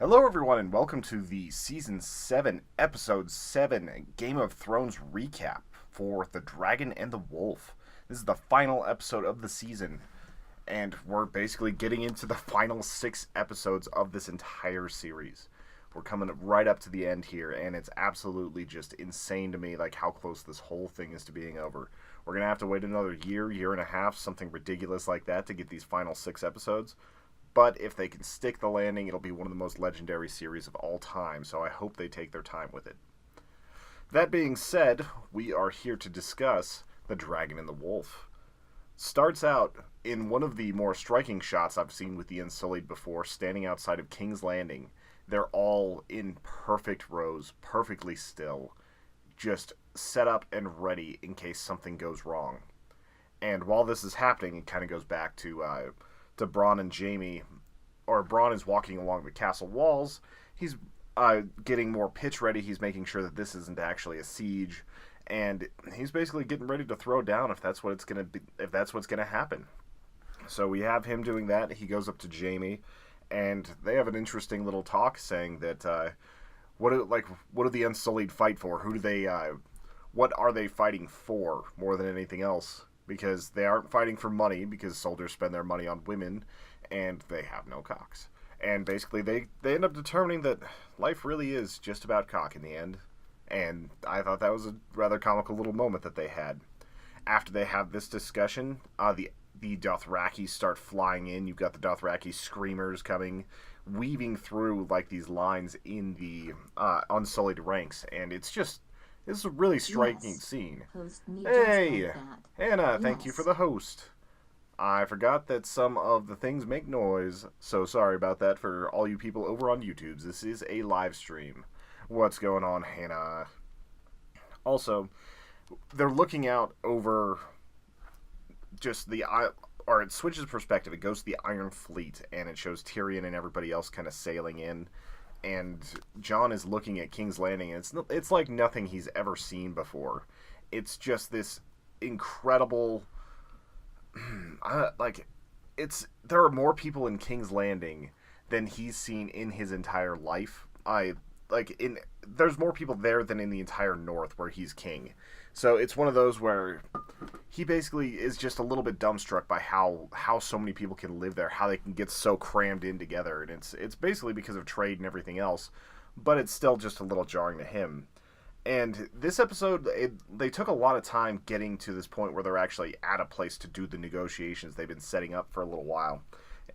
Hello, everyone, and welcome to the Season 7, Episode 7 Game of Thrones recap for The Dragon and the Wolf. This is the final episode of the season, and we're basically getting into the final 6 episodes of this entire series. We're coming right up to the end here, and it's absolutely just insane to me, like, how close this whole thing is to being over. We're going to have to wait another year and a half, something ridiculous like that, to get these final 6 episodes. But if they can stick the landing, it'll be one of the most legendary series of all time, so I hope they take their time with it. That being said, we are here to discuss The Dragon and the Wolf. Starts out in one of the more striking shots I've seen with the Unsullied before, standing outside of King's Landing. They're all in perfect rows, perfectly still, just set up and ready in case something goes wrong. And while this is happening, it kind of goes back to Bronn and Jaime, or Bronn is walking along the castle walls. He's getting more pitch ready. He's making sure that this isn't actually a siege, and he's basically getting ready to throw down if that's what it's gonna be, if that's what's gonna happen. So we have him doing that. He goes up to Jaime, and they have an interesting little talk, saying that what do the Unsullied fight for? What are they fighting for more than anything else? Because they aren't fighting for money, because soldiers spend their money on women, and they have no cocks. And basically they end up determining that life really is just about cock in the end. And I thought that was a rather comical little moment that they had. After they have this discussion, the Dothraki start flying in. You've got the Dothraki screamers coming, weaving through like these lines in the Unsullied ranks, and it's a really striking scene. Hey, Hannah, thank you for the host. I forgot that some of the things make noise, so sorry about that for all you people over on YouTube. This is a live stream. What's going on, Hannah? Also, they're looking out over just or it switches perspective. It goes to the Iron Fleet, and it shows Tyrion and everybody else kind of sailing in. And Jon is looking at King's Landing, and it's like nothing he's ever seen before. It's just this incredible, there are more people in King's Landing than he's seen in his entire life. There's more people there than in the entire North where he's king. So it's one of those where he basically is just a little bit dumbstruck by how so many people can live there, how they can get so crammed in together, and it's basically because of trade and everything else, but it's still just a little jarring to him. And this episode, they took a lot of time getting to this point where they're actually at a place to do the negotiations they've been setting up for a little while.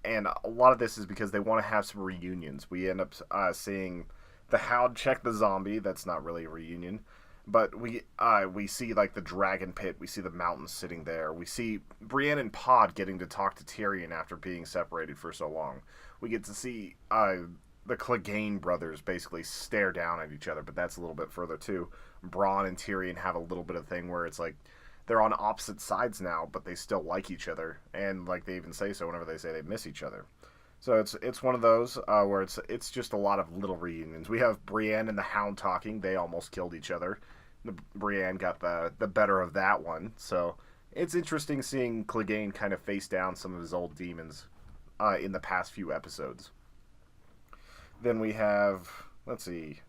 And a lot of this is because they want to have some reunions. We end up seeing the Hound check the zombie. That's not really a reunion. But we see, like, the dragon pit. We see the mountains sitting there. We see Brienne and Pod getting to talk to Tyrion after being separated for so long. We get to see the Clegane brothers basically stare down at each other, but that's a little bit further, too. Bronn and Tyrion have a little bit of thing where it's like they're on opposite sides now, but they still like each other. And, like, they even say so whenever they say they miss each other. So it's one of those where it's just a lot of little reunions. We have Brienne and the Hound talking. They almost killed each other. Brienne got the better of that one. So it's interesting seeing Clegane kind of face down some of his old demons in the past few episodes. Then we have, let's see,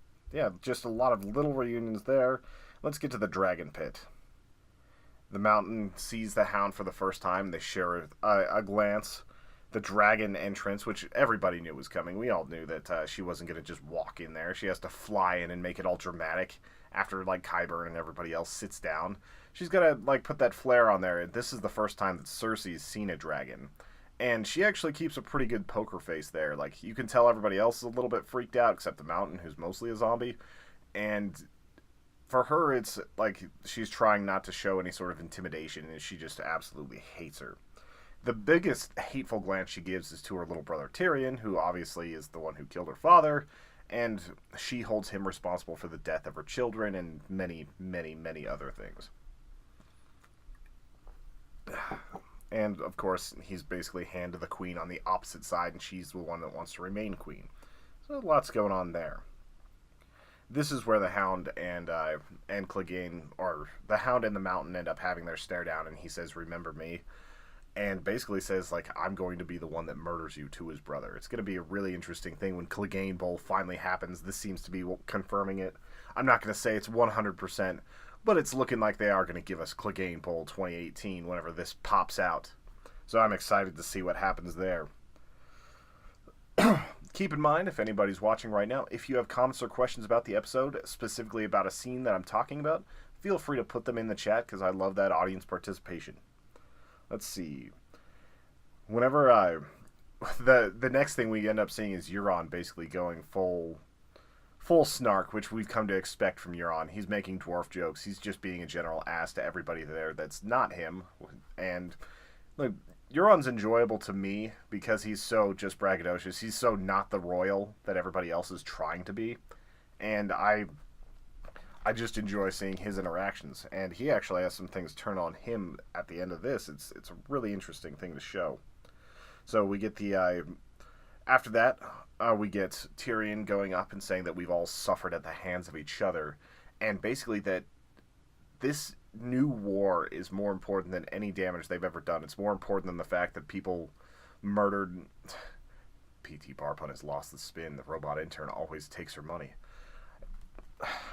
just a lot of little reunions there. Let's get to the Dragon Pit. The Mountain sees the Hound for the first time. They share a glance. The dragon entrance, which everybody knew was coming. We all knew that she wasn't going to just walk in there. She has to fly in and make it all dramatic after, like, Qyburn and everybody else sits down. She's got to, like, put that flair on there. This is the first time that Cersei's seen a dragon. And she actually keeps a pretty good poker face there. Like, you can tell everybody else is a little bit freaked out, except the Mountain, who's mostly a zombie. And for her, it's like she's trying not to show any sort of intimidation, and she just absolutely hates her. The biggest hateful glance she gives is to her little brother Tyrion, who obviously is the one who killed her father, and she holds him responsible for the death of her children and many, many, many other things. And, of course, he's basically hand to the queen on the opposite side, and she's the one that wants to remain queen. So lots going on there. This is where the Hound and Clegane, or the Hound and the Mountain, end up having their stare down, and he says, "Remember me." and basically says, like, I'm going to be the one that murders you to his brother. It's going to be a really interesting thing when Clegane Bowl finally happens. This seems to be confirming it. I'm not going to say it's 100%, but it's looking like they are going to give us Clegane Bowl 2018 whenever this pops out. So I'm excited to see what happens there. Keep in mind, if anybody's watching right now, if you have comments or questions about the episode, specifically about a scene that I'm talking about, feel free to put them in the chat because I love that audience participation. Let's see. Whenever the next thing we end up seeing is Euron basically going full snark, which we've come to expect from Euron. He's making dwarf jokes. He's just being a general ass to everybody there that's not him. And look, Euron's enjoyable to me because he's so just braggadocious. He's so not the royal that everybody else is trying to be. And I just enjoy seeing his interactions. And he actually has some things turn on him at the end of this. It's a really interesting thing to show. So we get the... after that, we get Tyrion going up and saying that we've all suffered at the hands of each other. And basically that this new war is more important than any damage they've ever done. It's more important than the fact that people murdered... P.T. Barpun has lost the spin. The robot intern always takes her money.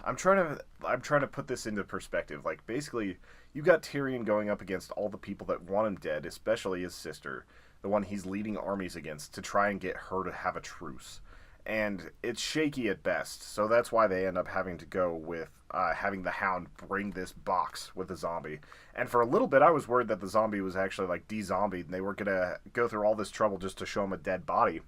I'm trying to put this into perspective. Like, basically, you got Tyrion going up against all the people that want him dead, especially his sister, the one he's leading armies against, to try and get her to have a truce. And it's shaky at best, so that's why they end up having to go with having the Hound bring this box with the zombie. And for a little bit, I was worried that the zombie was actually, like, de-zombied, and they were going to go through all this trouble just to show him a dead body.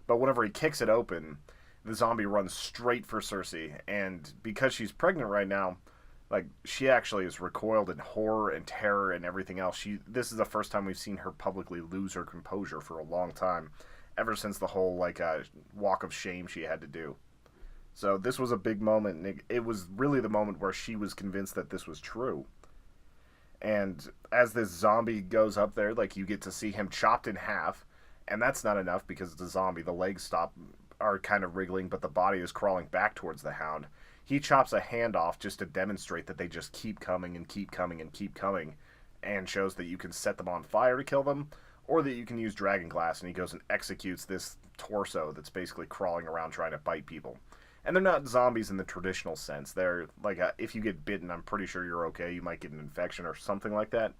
But whenever he kicks it open, the zombie runs straight for Cersei, and because she's pregnant right now, like, she actually is recoiled in horror and terror and everything else. This is the first time we've seen her publicly lose her composure for a long time, ever since the whole, like, walk of shame she had to do. So this was a big moment, and it was really the moment where she was convinced that this was true. And as this zombie goes up there, like, you get to see him chopped in half, and that's not enough because it's a zombie. The legs are kind of wriggling, but the body is crawling back towards the Hound. He chops a hand off just to demonstrate that they just keep coming and keep coming and keep coming, and shows that you can set them on fire to kill them, or that you can use dragon glass, and he goes and executes this torso that's basically crawling around trying to bite people. And they're not zombies in the traditional sense. They're like, if you get bitten, I'm pretty sure you're okay. You might get an infection or something like that.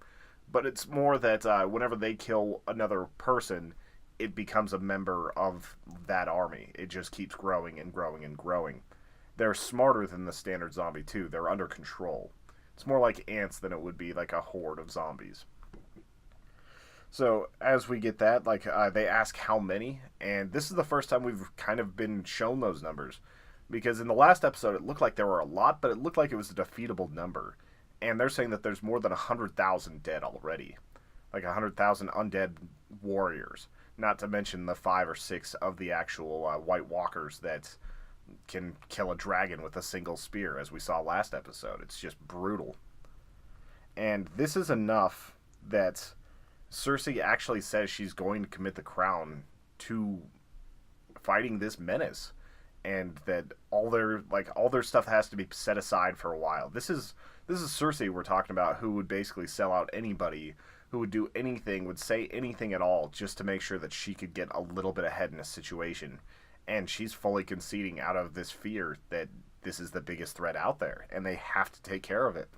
But it's more that whenever they kill another person, it becomes a member of that army. It just keeps growing and growing and growing. They're smarter than the standard zombie, too. They're under control. It's more like ants than it would be like a horde of zombies. So, as we get that, like, they ask how many, and this is the first time we've kind of been shown those numbers. Because in the last episode, it looked like there were a lot, but it looked like it was a defeatable number. And they're saying that there's more than 100,000 dead already. Like 100,000 undead warriors. Not to mention the 5 or 6 of the actual White Walkers that can kill a dragon with a single spear, as we saw last episode. It's just brutal. And this is enough that Cersei actually says she's going to commit the crown to fighting this menace. And that all their stuff has to be set aside for a while. This is Cersei we're talking about, who would basically sell out anybody, who would do anything, would say anything at all, just to make sure that she could get a little bit ahead in a situation. And she's fully conceding out of this fear that this is the biggest threat out there, and they have to take care of it.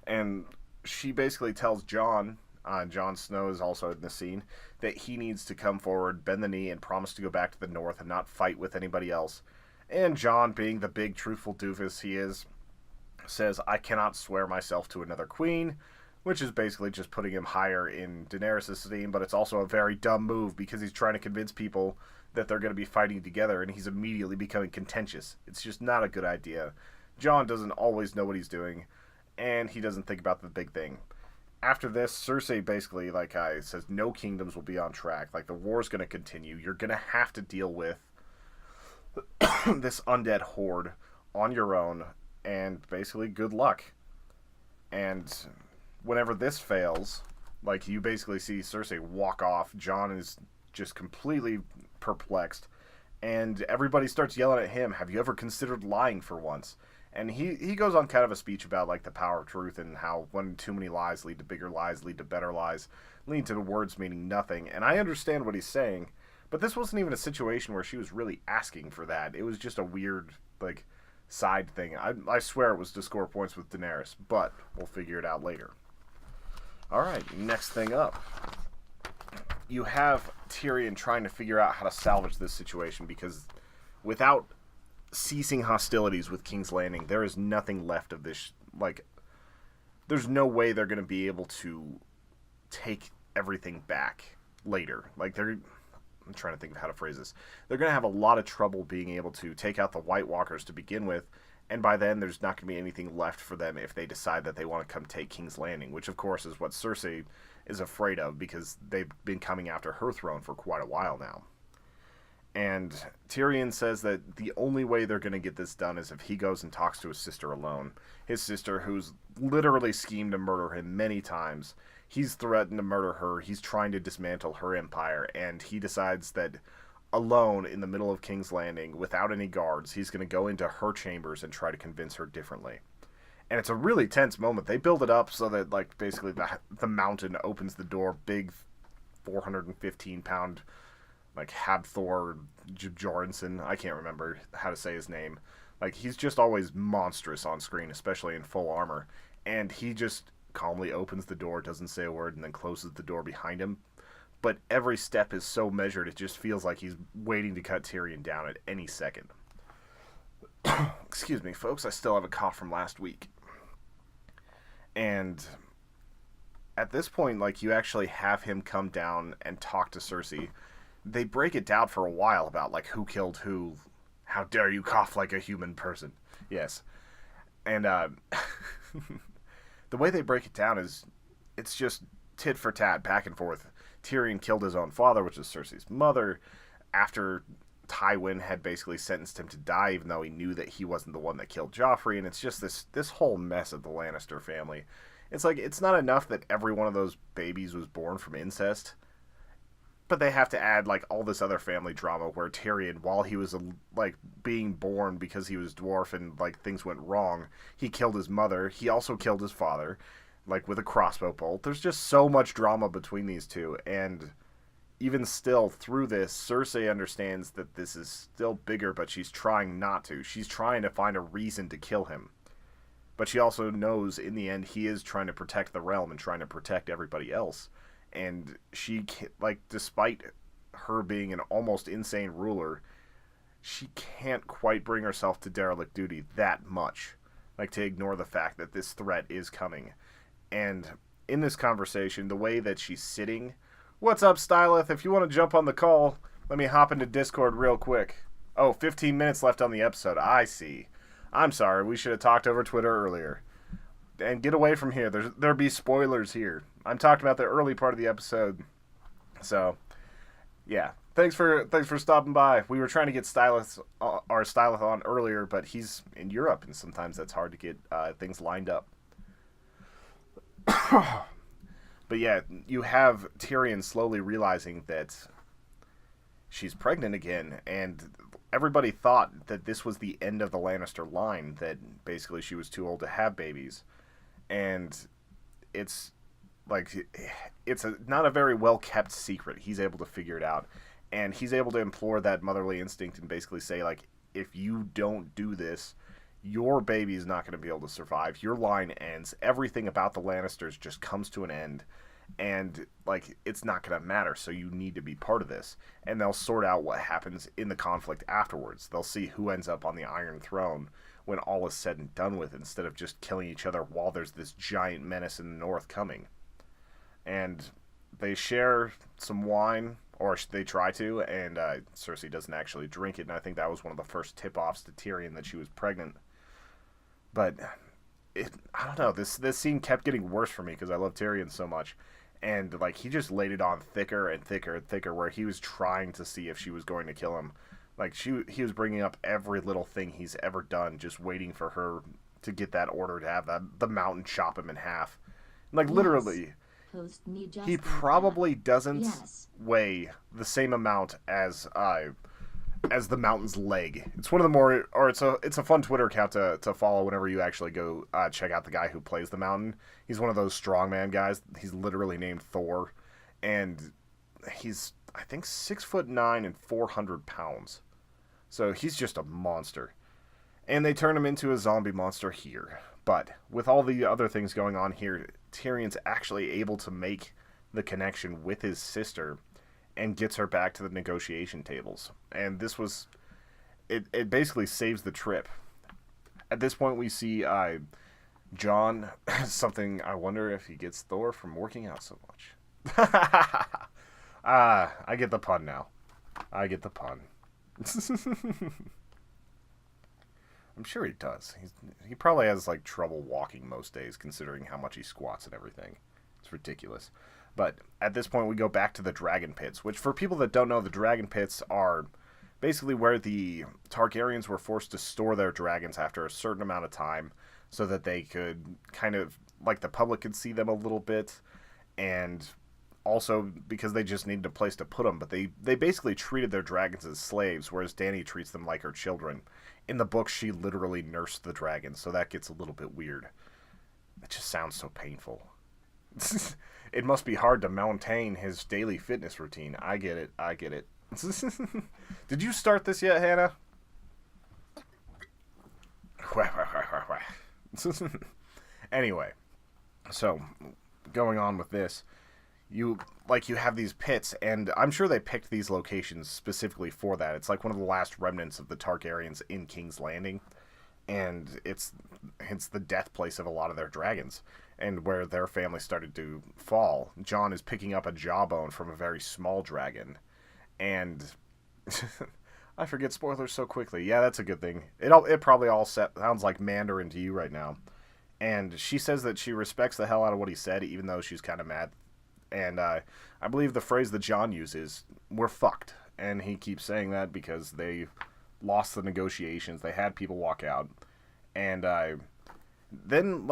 And she basically tells Jon, Jon Snow is also in the scene, that he needs to come forward, bend the knee, and promise to go back to the north and not fight with anybody else. And Jon, being the big truthful doofus he is, says, I cannot swear myself to another queen, which is basically just putting him higher in Daenerys' esteem, but it's also a very dumb move because he's trying to convince people that they're going to be fighting together, and he's immediately becoming contentious. It's just not a good idea. Jon doesn't always know what he's doing, and he doesn't think about the big thing. After this, Cersei basically, says no kingdoms will be on track. Like, the war's going to continue. You're going to have to deal with this undead horde on your own, and basically, good luck. And whenever this fails, like, you basically see Cersei walk off. Jon is just completely perplexed, and everybody starts yelling at him, have you ever considered lying for once? And he goes on kind of a speech about, like, the power of truth and how when too many lies lead to bigger lies, lead to better lies, lead to the words meaning nothing. And I understand what he's saying, but this wasn't even a situation where she was really asking for that. It was just a weird, like, side thing. I swear it was to score points with Daenerys, but we'll figure it out later. Alright, next thing up. You have Tyrion trying to figure out how to salvage this situation, because without ceasing hostilities with King's Landing, there is nothing left of this. Like, there's no way they're going to be able to take everything back later. Like, I'm trying to think of how to phrase this. They're going to have a lot of trouble being able to take out the White Walkers to begin with, and by then there's not going to be anything left for them if they decide that they want to come take King's Landing, which of course is what Cersei is afraid of, because they've been coming after her throne for quite a while now. And Tyrion says that the only way they're going to get this done is if he goes and talks to his sister alone. His sister, who's literally schemed to murder him many times. He's threatened to murder her. He's trying to dismantle her empire. And he decides that alone in the middle of King's Landing, without any guards, he's going to go into her chambers and try to convince her differently. And it's a really tense moment. They build it up so that, like, basically the mountain opens the door. Big 415-pound... like Habthor Jorgensen, I can't remember how to say his name. Like, he's just always monstrous on screen, especially in full armor. And he just calmly opens the door, doesn't say a word, and then closes the door behind him. But every step is so measured, it just feels like he's waiting to cut Tyrion down at any second. Excuse me, folks, I still have a cough from last week. And at this point, like, you actually have him come down and talk to Cersei. They break it down for a while about, like, who killed who. How dare you cough like a human person? Yes. And the way they break it down is, it's just tit for tat, back and forth. Tyrion killed his own father, which is Cersei's mother, after Tywin had basically sentenced him to die, even though he knew that he wasn't the one that killed Joffrey. And it's just this whole mess of the Lannister family. It's like, it's not enough that every one of those babies was born from incest, but they have to add, like, all this other family drama where Tyrion, while he was, like, being born because he was dwarf and, like, things went wrong, he killed his mother. He also killed his father, like, with a crossbow bolt. There's just so much drama between these two, and even still, through this, Cersei understands that this is still bigger, but she's trying not to. She's trying to find a reason to kill him. But she also knows, in the end, he is trying to protect the realm and trying to protect everybody else. And she, like, despite her being an almost insane ruler, she can't quite bring herself to derelict duty that much. Like, to ignore the fact that this threat is coming. And in this conversation, the way that she's sitting... What's up, Styleth? If you want to jump on the call, let me hop into Discord real quick. Oh, 15 minutes left on the episode. I see. I'm sorry, we should have talked over Twitter earlier. And get away from here. There'll be spoilers here. I'm talking about the early part of the episode. So, yeah. Thanks for stopping by. We were trying to get Styleth on earlier, but he's in Europe, and sometimes that's hard to get things lined up. But yeah, you have Tyrion slowly realizing that she's pregnant again, and everybody thought that this was the end of the Lannister line, that basically she was too old to have babies. And it's like, it's not a very well-kept secret. He's able to figure it out. And he's able to implore that motherly instinct and basically say, like, if you don't do this, your baby is not going to be able to survive. Your line ends. Everything about the Lannisters just comes to an end. And, like, it's not going to matter, so you need to be part of this. And they'll sort out what happens in the conflict afterwards. They'll see who ends up on the Iron Throne when all is said and done with, instead of just killing each other while there's this giant menace in the north coming. And they share some wine, or they try to, and Cersei doesn't actually drink it, and I think that was one of the first tip-offs to Tyrion that she was pregnant. But, I don't know, this scene kept getting worse for me, because I love Tyrion so much. And, like, he just laid it on thicker and thicker and thicker, where he was trying to see if she was going to kill him. Like, he was bringing up every little thing he's ever done, just waiting for her to get that order to have the mountain chop him in half. Like, yes. Literally, he probably doesn't weigh the same amount as as the mountain's leg. It's one of the more, or it's a fun Twitter account to follow whenever you actually go check out the guy who plays the mountain. He's one of those strongman guys. He's literally named Thor, and he's I think 6'9" and 400 pounds. So he's just a monster. And they turn him into a zombie monster here. But with all the other things going on here, Tyrion's actually able to make the connection with his sister and gets her back to the negotiation tables. And this was... It basically saves the trip. At this point, we see Jon... something I wonder if he gets Thor from working out so much. I get the pun now. I get the pun. I'm sure he does. He probably has like trouble walking most days, considering how much he squats and everything. It's ridiculous. But at this point, we go back to the dragon pits, which for people that don't know, the dragon pits are basically where the Targaryens were forced to store their dragons after a certain amount of time, so that they could kind of, like, the public could see them a little bit, and also because they just needed a place to put them. But they basically treated their dragons as slaves, whereas Dany treats them like her children. In the book, she literally nursed the dragons, so that gets a little bit weird. It just sounds so painful. It must be hard to maintain his daily fitness routine. I get it. I get it. Did you start this yet, Hannah? Anyway, so going on with this, you have these pits, and I'm sure they picked these locations specifically for that. It's like one of the last remnants of the Targaryens in King's Landing, and it's the death place of a lot of their dragons, and where their family started to fall. Jon is picking up a jawbone from a very small dragon, and I forget spoilers so quickly. Yeah, that's a good thing. It probably all sounds like Mandarin to you right now. And she says that she respects the hell out of what he said, even though she's kind of mad. And I believe the phrase that Jon uses, "we're fucked." And he keeps saying that because they lost the negotiations. They had people walk out. And then,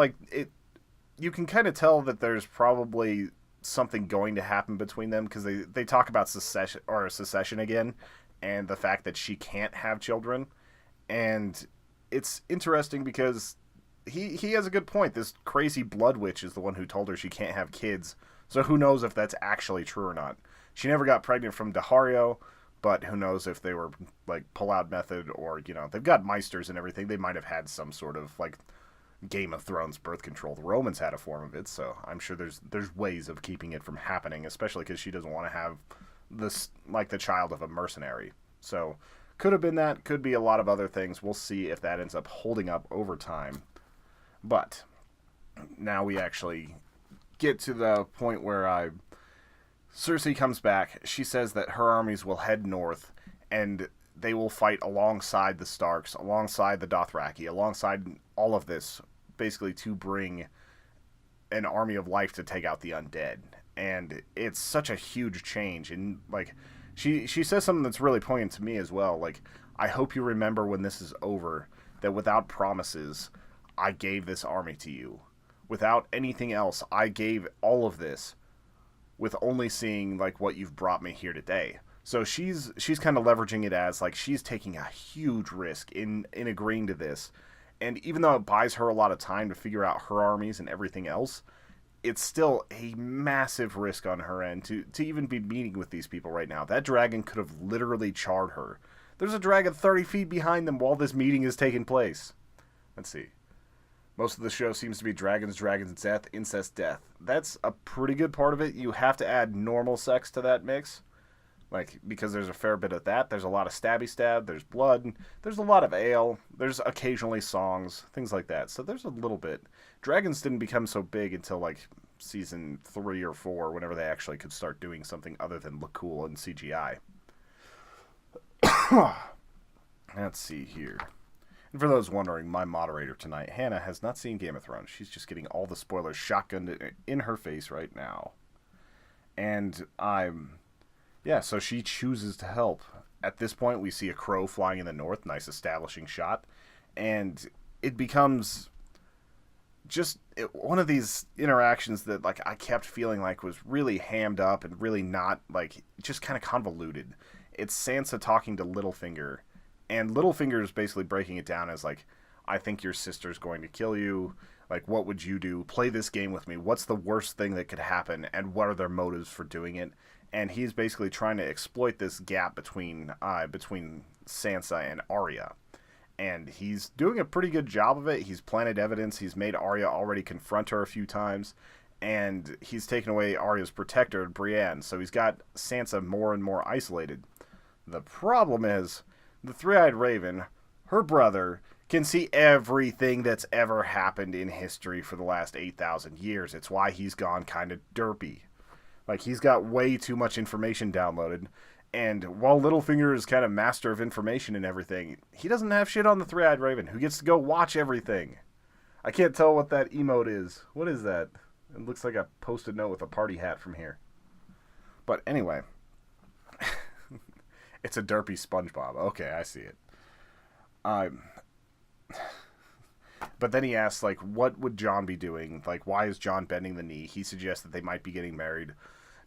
you can kind of tell that there's probably something going to happen between them, because they talk about secession again, and the fact that she can't have children. And it's interesting because he has a good point. This crazy blood witch is the one who told her she can't have kids. So who knows if that's actually true or not. She never got pregnant from Dahario, but who knows if they were, pull-out method, or, they've got Meisters and everything. They might have had some sort of, Game of Thrones birth control. The Romans had a form of it, so I'm sure there's ways of keeping it from happening, especially because she doesn't want to have this, the child of a mercenary. So, could have been that, could be a lot of other things. We'll see if that ends up holding up over time. But now we actually get to the point where Cersei comes back. She says that her armies will head north, and they will fight alongside the Starks, alongside the Dothraki, alongside all of this, basically to bring an army of life to take out the undead. And it's such a huge change. And, she says something that's really poignant to me as well. I hope you remember when this is over, that without promises, I gave this army to you. Without anything else, I gave all of this with only seeing, what you've brought me here today. So she's kind of leveraging it as, she's taking a huge risk in agreeing to this. And even though it buys her a lot of time to figure out her armies and everything else, it's still a massive risk on her end to even be meeting with these people right now. That dragon could have literally charred her. There's a dragon 30 feet behind them while this meeting is taking place. Let's see. Most of the show seems to be dragons, death, incest, death. That's a pretty good part of it. You have to add normal sex to that mix. Because there's a fair bit of that. There's a lot of stabby stab. There's blood. There's a lot of ale. There's occasionally songs. Things like that. So there's a little bit. Dragons didn't become so big until, season 3 or 4, whenever they actually could start doing something other than look cool and CGI. Let's see here. And for those wondering, my moderator tonight, Hannah, has not seen Game of Thrones. She's just getting all the spoilers shotgunned in her face right now. And so she chooses to help. At this point, we see a crow flying in the north. Nice establishing shot. And it becomes just one of these interactions that, I kept feeling was really hammed up and really not, just kind of convoluted. It's Sansa talking to Littlefinger, and Littlefinger is basically breaking it down as like, I think your sister's going to kill you. Like, what would you do? Play this game with me. What's the worst thing that could happen, and what are their motives for doing it? And he's basically trying to exploit this gap between Sansa and Arya. And he's doing a pretty good job of it. He's planted evidence. He's made Arya already confront her a few times. And he's taken away Arya's protector, Brienne. So he's got Sansa more and more isolated. The problem is, the Three-Eyed Raven, her brother, can see everything that's ever happened in history for the last 8,000 years. It's why he's gone kind of derpy. Like, he's got way too much information downloaded. And while Littlefinger is kind of master of information and everything, he doesn't have shit on the Three-Eyed Raven, who gets to go watch everything. I can't tell what that emote is. What is that? It looks like a Post-it note with a party hat from here. But anyway. It's a derpy SpongeBob. Okay, I see it. But then he asks, like, what would Jon be doing? Like, why is Jon bending the knee? He suggests that they might be getting married.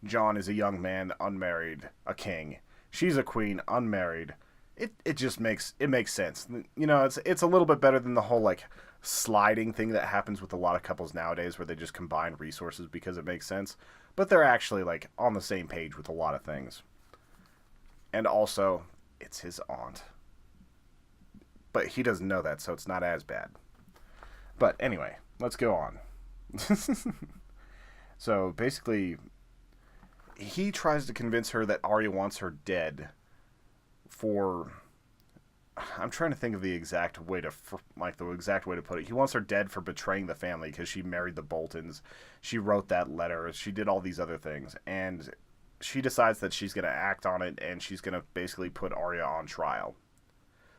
Jon is a young man, unmarried, a king. She's a queen, unmarried. It just makes sense. You know, it's a little bit better than the whole, like, sliding thing that happens with a lot of couples nowadays where they just combine resources because it makes sense. But they're actually, like, on the same page with a lot of things. And also, it's his aunt. But he doesn't know that, so it's not as bad. But anyway, let's go on. So, basically, he tries to convince her that Arya wants her dead for... I'm trying to think of the exact way to put it. He wants her dead for betraying the family because she married the Boltons. She wrote that letter. She did all these other things. And she decides that she's going to act on it, and she's going to basically put Arya on trial.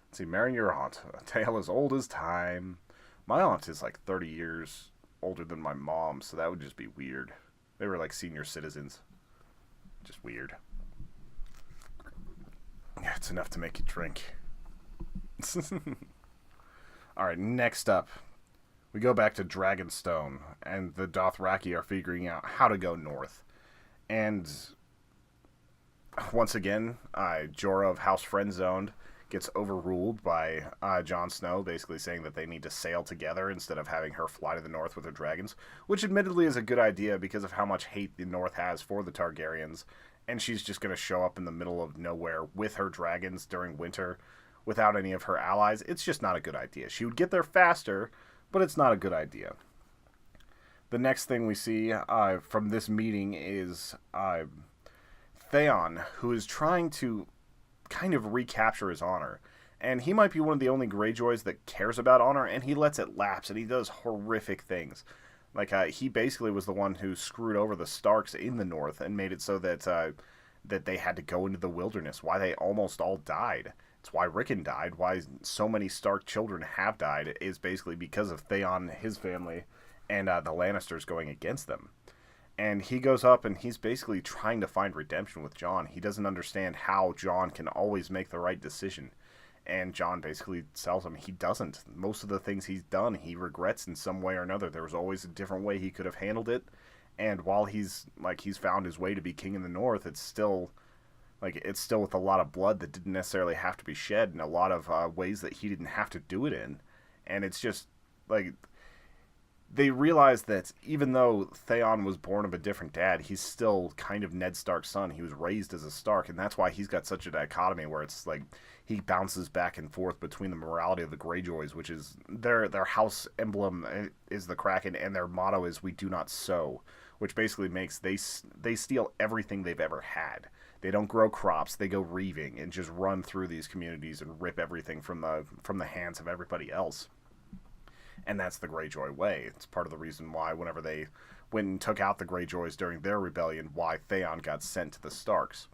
Let's see, marrying your aunt. A tale as old as time. My aunt is like 30 years older than my mom, so that would just be weird. They were like senior citizens. Just weird. Yeah, it's enough to make you drink. Alright, next up. We go back to Dragonstone, and the Dothraki are figuring out how to go north. And once again, Jorah of House Friendzoned gets overruled by Jon Snow, basically saying that they need to sail together instead of having her fly to the north with her dragons, which admittedly is a good idea because of how much hate the north has for the Targaryens, and she's just going to show up in the middle of nowhere with her dragons during winter without any of her allies. It's just not a good idea. She would get there faster, but it's not a good idea. The next thing we see from this meeting is Theon, who is trying to kind of recapture his honor. And he might be one of the only Greyjoys that cares about honor, and he lets it lapse, and he does horrific things. Like, he basically was the one who screwed over the Starks in the north and made it so that that they had to go into the wilderness, why they almost all died. It's why Rickon died, why so many Stark children have died, is basically because of Theon, his family, and the Lannisters going against them. And he goes up and he's basically trying to find redemption with Jon. He doesn't understand how Jon can always make the right decision. And Jon basically tells him he doesn't. Most of the things he's done, he regrets in some way or another. There was always a different way he could have handled it. And while he's found his way to be king in the north, it's still with a lot of blood that didn't necessarily have to be shed, and a lot of ways that he didn't have to do it in. And it's just, like, they realize that even though Theon was born of a different dad, he's still kind of Ned Stark's son. He was raised as a Stark, and that's why he's got such a dichotomy where it's like he bounces back and forth between the morality of the Greyjoys, which is their house emblem is the Kraken, and their motto is "We do not sow," which basically makes they steal everything they've ever had. They don't grow crops; they go reaving and just run through these communities and rip everything from the hands of everybody else. And that's the Greyjoy way. It's part of the reason why whenever they went and took out the Greyjoys during their rebellion, why Theon got sent to the Starks.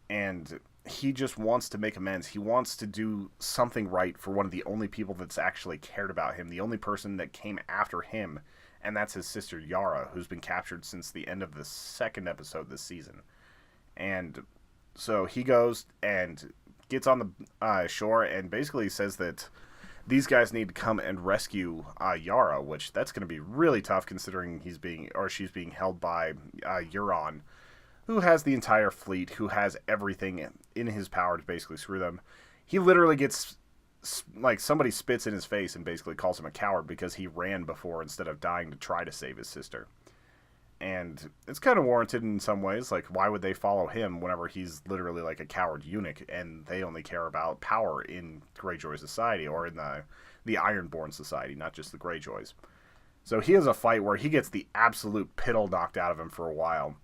And he just wants to make amends. He wants to do something right for one of the only people that's actually cared about him, the only person that came after him, and that's his sister Yara, who's been captured since the end of the second episode this season. And so he goes and gets on the shore and basically says that these guys need to come and rescue Yara, which that's going to be really tough considering she's being held by Euron, who has the entire fleet, who has everything in his power to basically screw them. He literally gets, like, somebody spits in his face and basically calls him a coward because he ran before instead of dying to try to save his sister. And it's kind of warranted in some ways. Like, why would they follow him whenever he's literally like a coward eunuch and they only care about power in Greyjoy society, or in the Ironborn society, not just the Greyjoys. So he has a fight where he gets the absolute piddle knocked out of him for a while.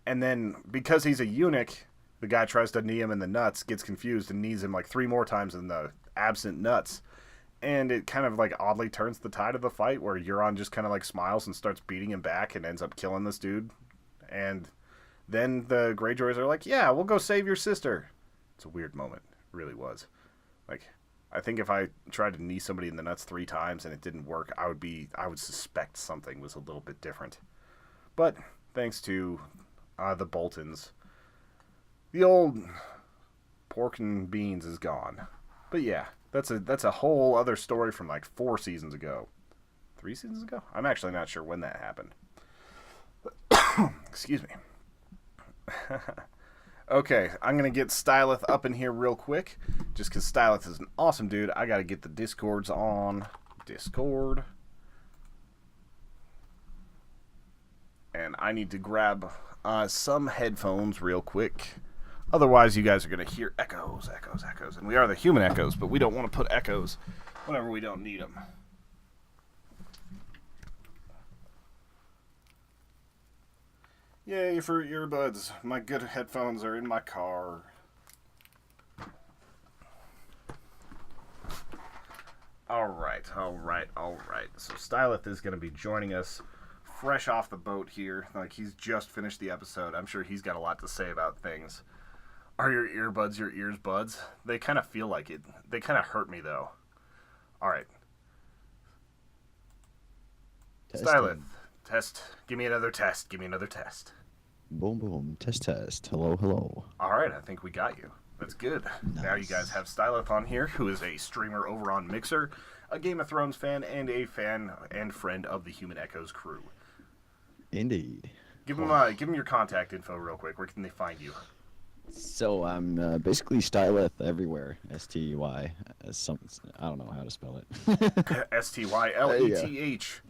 And then, because he's a eunuch, the guy tries to knee him in the nuts, gets confused, and knees him like 3 more times in the absent nuts. And it kind of, like, oddly turns the tide of the fight, where Euron just kind of, like, smiles and starts beating him back and ends up killing this dude. And then the Greyjoys are like, yeah, we'll go save your sister. It's a weird moment. It really was. Like, I think if I tried to knee somebody in the nuts 3 times and it didn't work, I would suspect something was a little bit different. But thanks to the Boltons, the old pork and beans is gone. But yeah, that's a whole other story from like 4 seasons ago. 3 seasons ago? I'm actually not sure when that happened. Excuse me. Okay, I'm going to get Styleth up in here real quick, just because Styleth is an awesome dude. I got to get the Discords on. Discord. And I need to grab some headphones real quick. Otherwise, you guys are going to hear echoes, echoes, echoes. And we are the human echoes, but we don't want to put echoes whenever we don't need them. Yay for earbuds. My good headphones are in my car. Alright. So Styleth is going to be joining us fresh off the boat here. Like, he's just finished the episode. I'm sure he's got a lot to say about things. Are your earbuds your ears buds? They kind of feel like it. They kind of hurt me, though. Alright. Styleth. Test. Give me another test. Boom, boom. Test. Hello, hello. Alright, I think we got you. That's good. Nice. Now you guys have Styleth on here, who is a streamer over on Mixer, a Game of Thrones fan, and a fan and friend of the Human Echoes crew. Indeed. Give them your contact info real quick. Where can they find you? So I'm basically Styleth everywhere. S-T-Y. I don't know how to spell it. Styleth.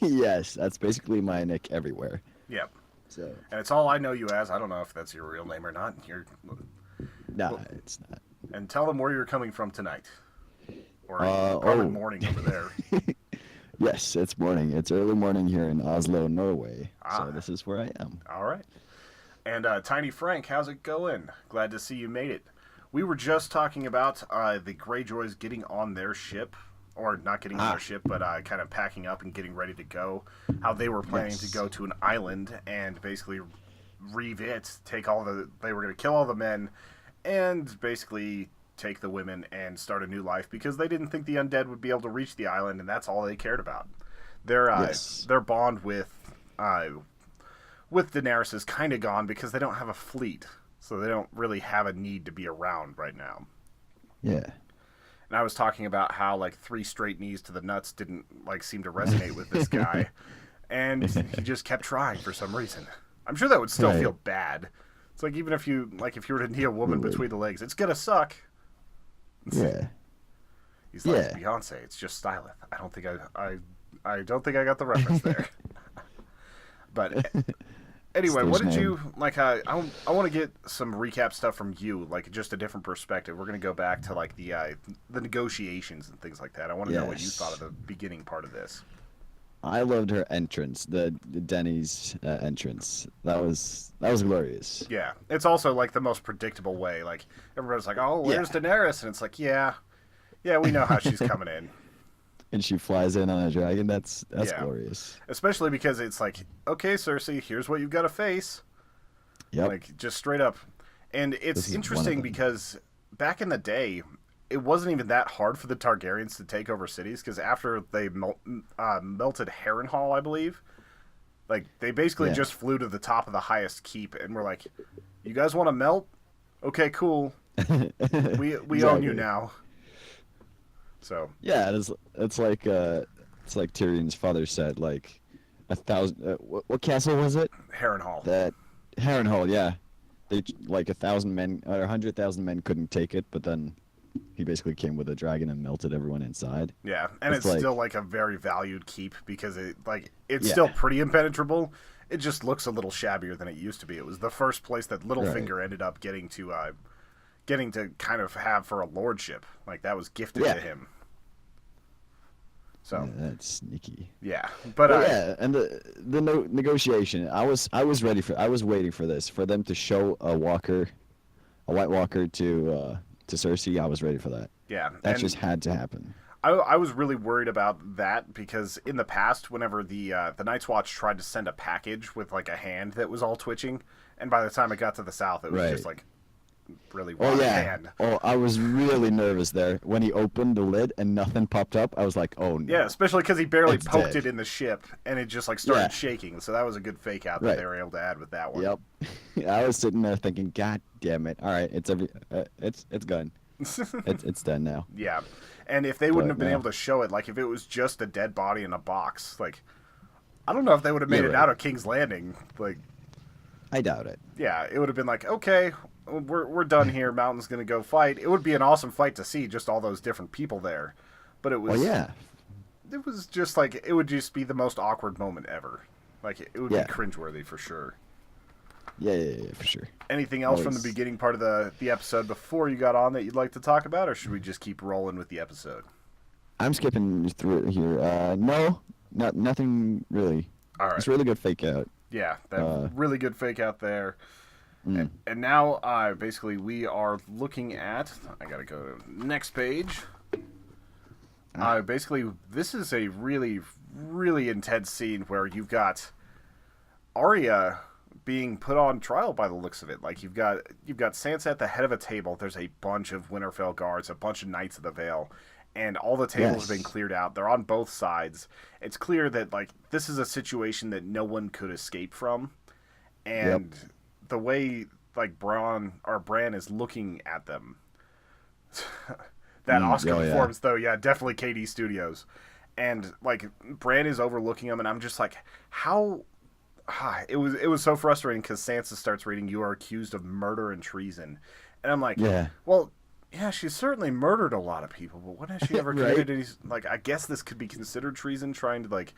Yes, that's basically my nick everywhere. Yep. So. And it's all I know you as. I don't know if that's your real name or not. Nah, it's not. And tell them where you're coming from tonight. Or probably morning over there. Yes, it's morning. It's early morning here in Oslo, Norway. So this is where I am. All right. And Tiny Frank, how's it going? Glad to see you made it. We were just talking about the Greyjoys getting on their ship, or not getting on their ship, but kind of packing up and getting ready to go. How they were planning to go to an island and basically reave it, they were going to kill all the men, and basically take the women and start a new life, because they didn't think the undead would be able to reach the island, and that's all they cared about. Their bond with Daenerys is kind of gone because they don't have a fleet, so they don't really have a need to be around right now. Yeah. And I was talking about how, like, 3 straight knees to the nuts didn't, like, seem to resonate with this guy, and he just kept trying for some reason. I'm sure that would still feel bad. It's like, even if you were to knee a woman between the legs, it's gonna suck. Yeah. He's like, Beyonce, it's just Styleth. I don't think I got the reference there. But anyway, what did you like? I want to get some recap stuff from you, like just a different perspective. We're gonna go back to like the negotiations and things like that. I want to know what you thought of the beginning part of this. I loved her entrance, the Denny's entrance. That was glorious. Yeah, it's also like the most predictable way. Like, everybody's like, "Oh, where's Daenerys?" And it's like, yeah, we know how she's coming in. And she flies in on a dragon. That's glorious. Especially because it's like, okay, Cersei, here's what you've got to face. Yep. Like, just straight up. And it's interesting because back in the day, it wasn't even that hard for the Targaryens to take over cities, because after they melted Harrenhal, I believe, like, they basically just flew to the top of the highest keep and were like, you guys want to melt? Okay, cool. We own you now. So yeah, it's like Tyrion's father said, like 1,000. What castle was it? Harrenhal. That Harrenhal, yeah. They like 1,000 men or 100,000 men couldn't take it, but then he basically came with a dragon and melted everyone inside. Yeah, and It's it's still like, like a very valued keep because it's still yeah, pretty impenetrable. It just looks a little shabbier than it used to be. It was the first place that right. Littlefinger ended up getting to kind of have for a lordship. Like that was gifted Yeah. to him. Yeah, So that's sneaky. yeah, but But yeah, and the negotiation, I was ready for I was waiting for this for them to show a White Walker to Cersei. I was ready for that. yeah, That just and had to happen. I was really worried about that because in the past, whenever the Night's Watch tried to send a package with like a hand that was all twitching, and by the time it got to the south, it was Right. just like really Oh one yeah. hand. Oh, I was really nervous there when he opened the lid and nothing popped up. I was like, "Oh Yeah, no, especially because he barely it's poked dead." it in the ship, and it just like started Yeah. shaking. So that was a good fake out that Right. they were able to add with that one. Yep. I was sitting there thinking, "God damn it! All right, it's gone. It's done now." Yeah, and if they wouldn't But have been no. able to show it, like if it was just a dead body in a box, like I don't know if they would have Yeah, made it right. out of King's Landing. Like, I doubt it. yeah, it would have been like, okay, we're done here. Mountain's gonna go fight. It would be an awesome fight to see, just all those different people there. But Well, yeah, it was just like it would just be the most awkward moment ever. Like it would be yeah, cringeworthy for sure. yeah, for sure. Anything else from the Always. beginning part of the episode before you got on that you'd like to talk about, or should we just keep rolling with the episode? I'm skipping through it here. No, nothing really. All right. It's really good fake out. Yeah, that Uh, really good fake out there. mm, And now, basically, we are looking at. I gotta go to the next page. Basically, this is a really, really intense scene where you've got Arya being put on trial by the looks of it. Like you've got Sansa at the head of a table. There's a bunch of Winterfell guards, a bunch of Knights of the Vale, and all the tables have been yes. cleared out. They're on both sides. It's clear that like this is a situation that no one could escape from, Yep. and the way like Bran is looking at them. That Oscar Oh yeah. performance, though, yeah, definitely KD Studios, and like Bran is overlooking him, and I'm just like, how? It was so frustrating because Sansa starts reading, "You are accused of murder and treason," and I'm like, Yeah. well, yeah, she's certainly murdered a lot of people, but when has she ever Right. committed any? Like, I guess this could be considered treason, trying to like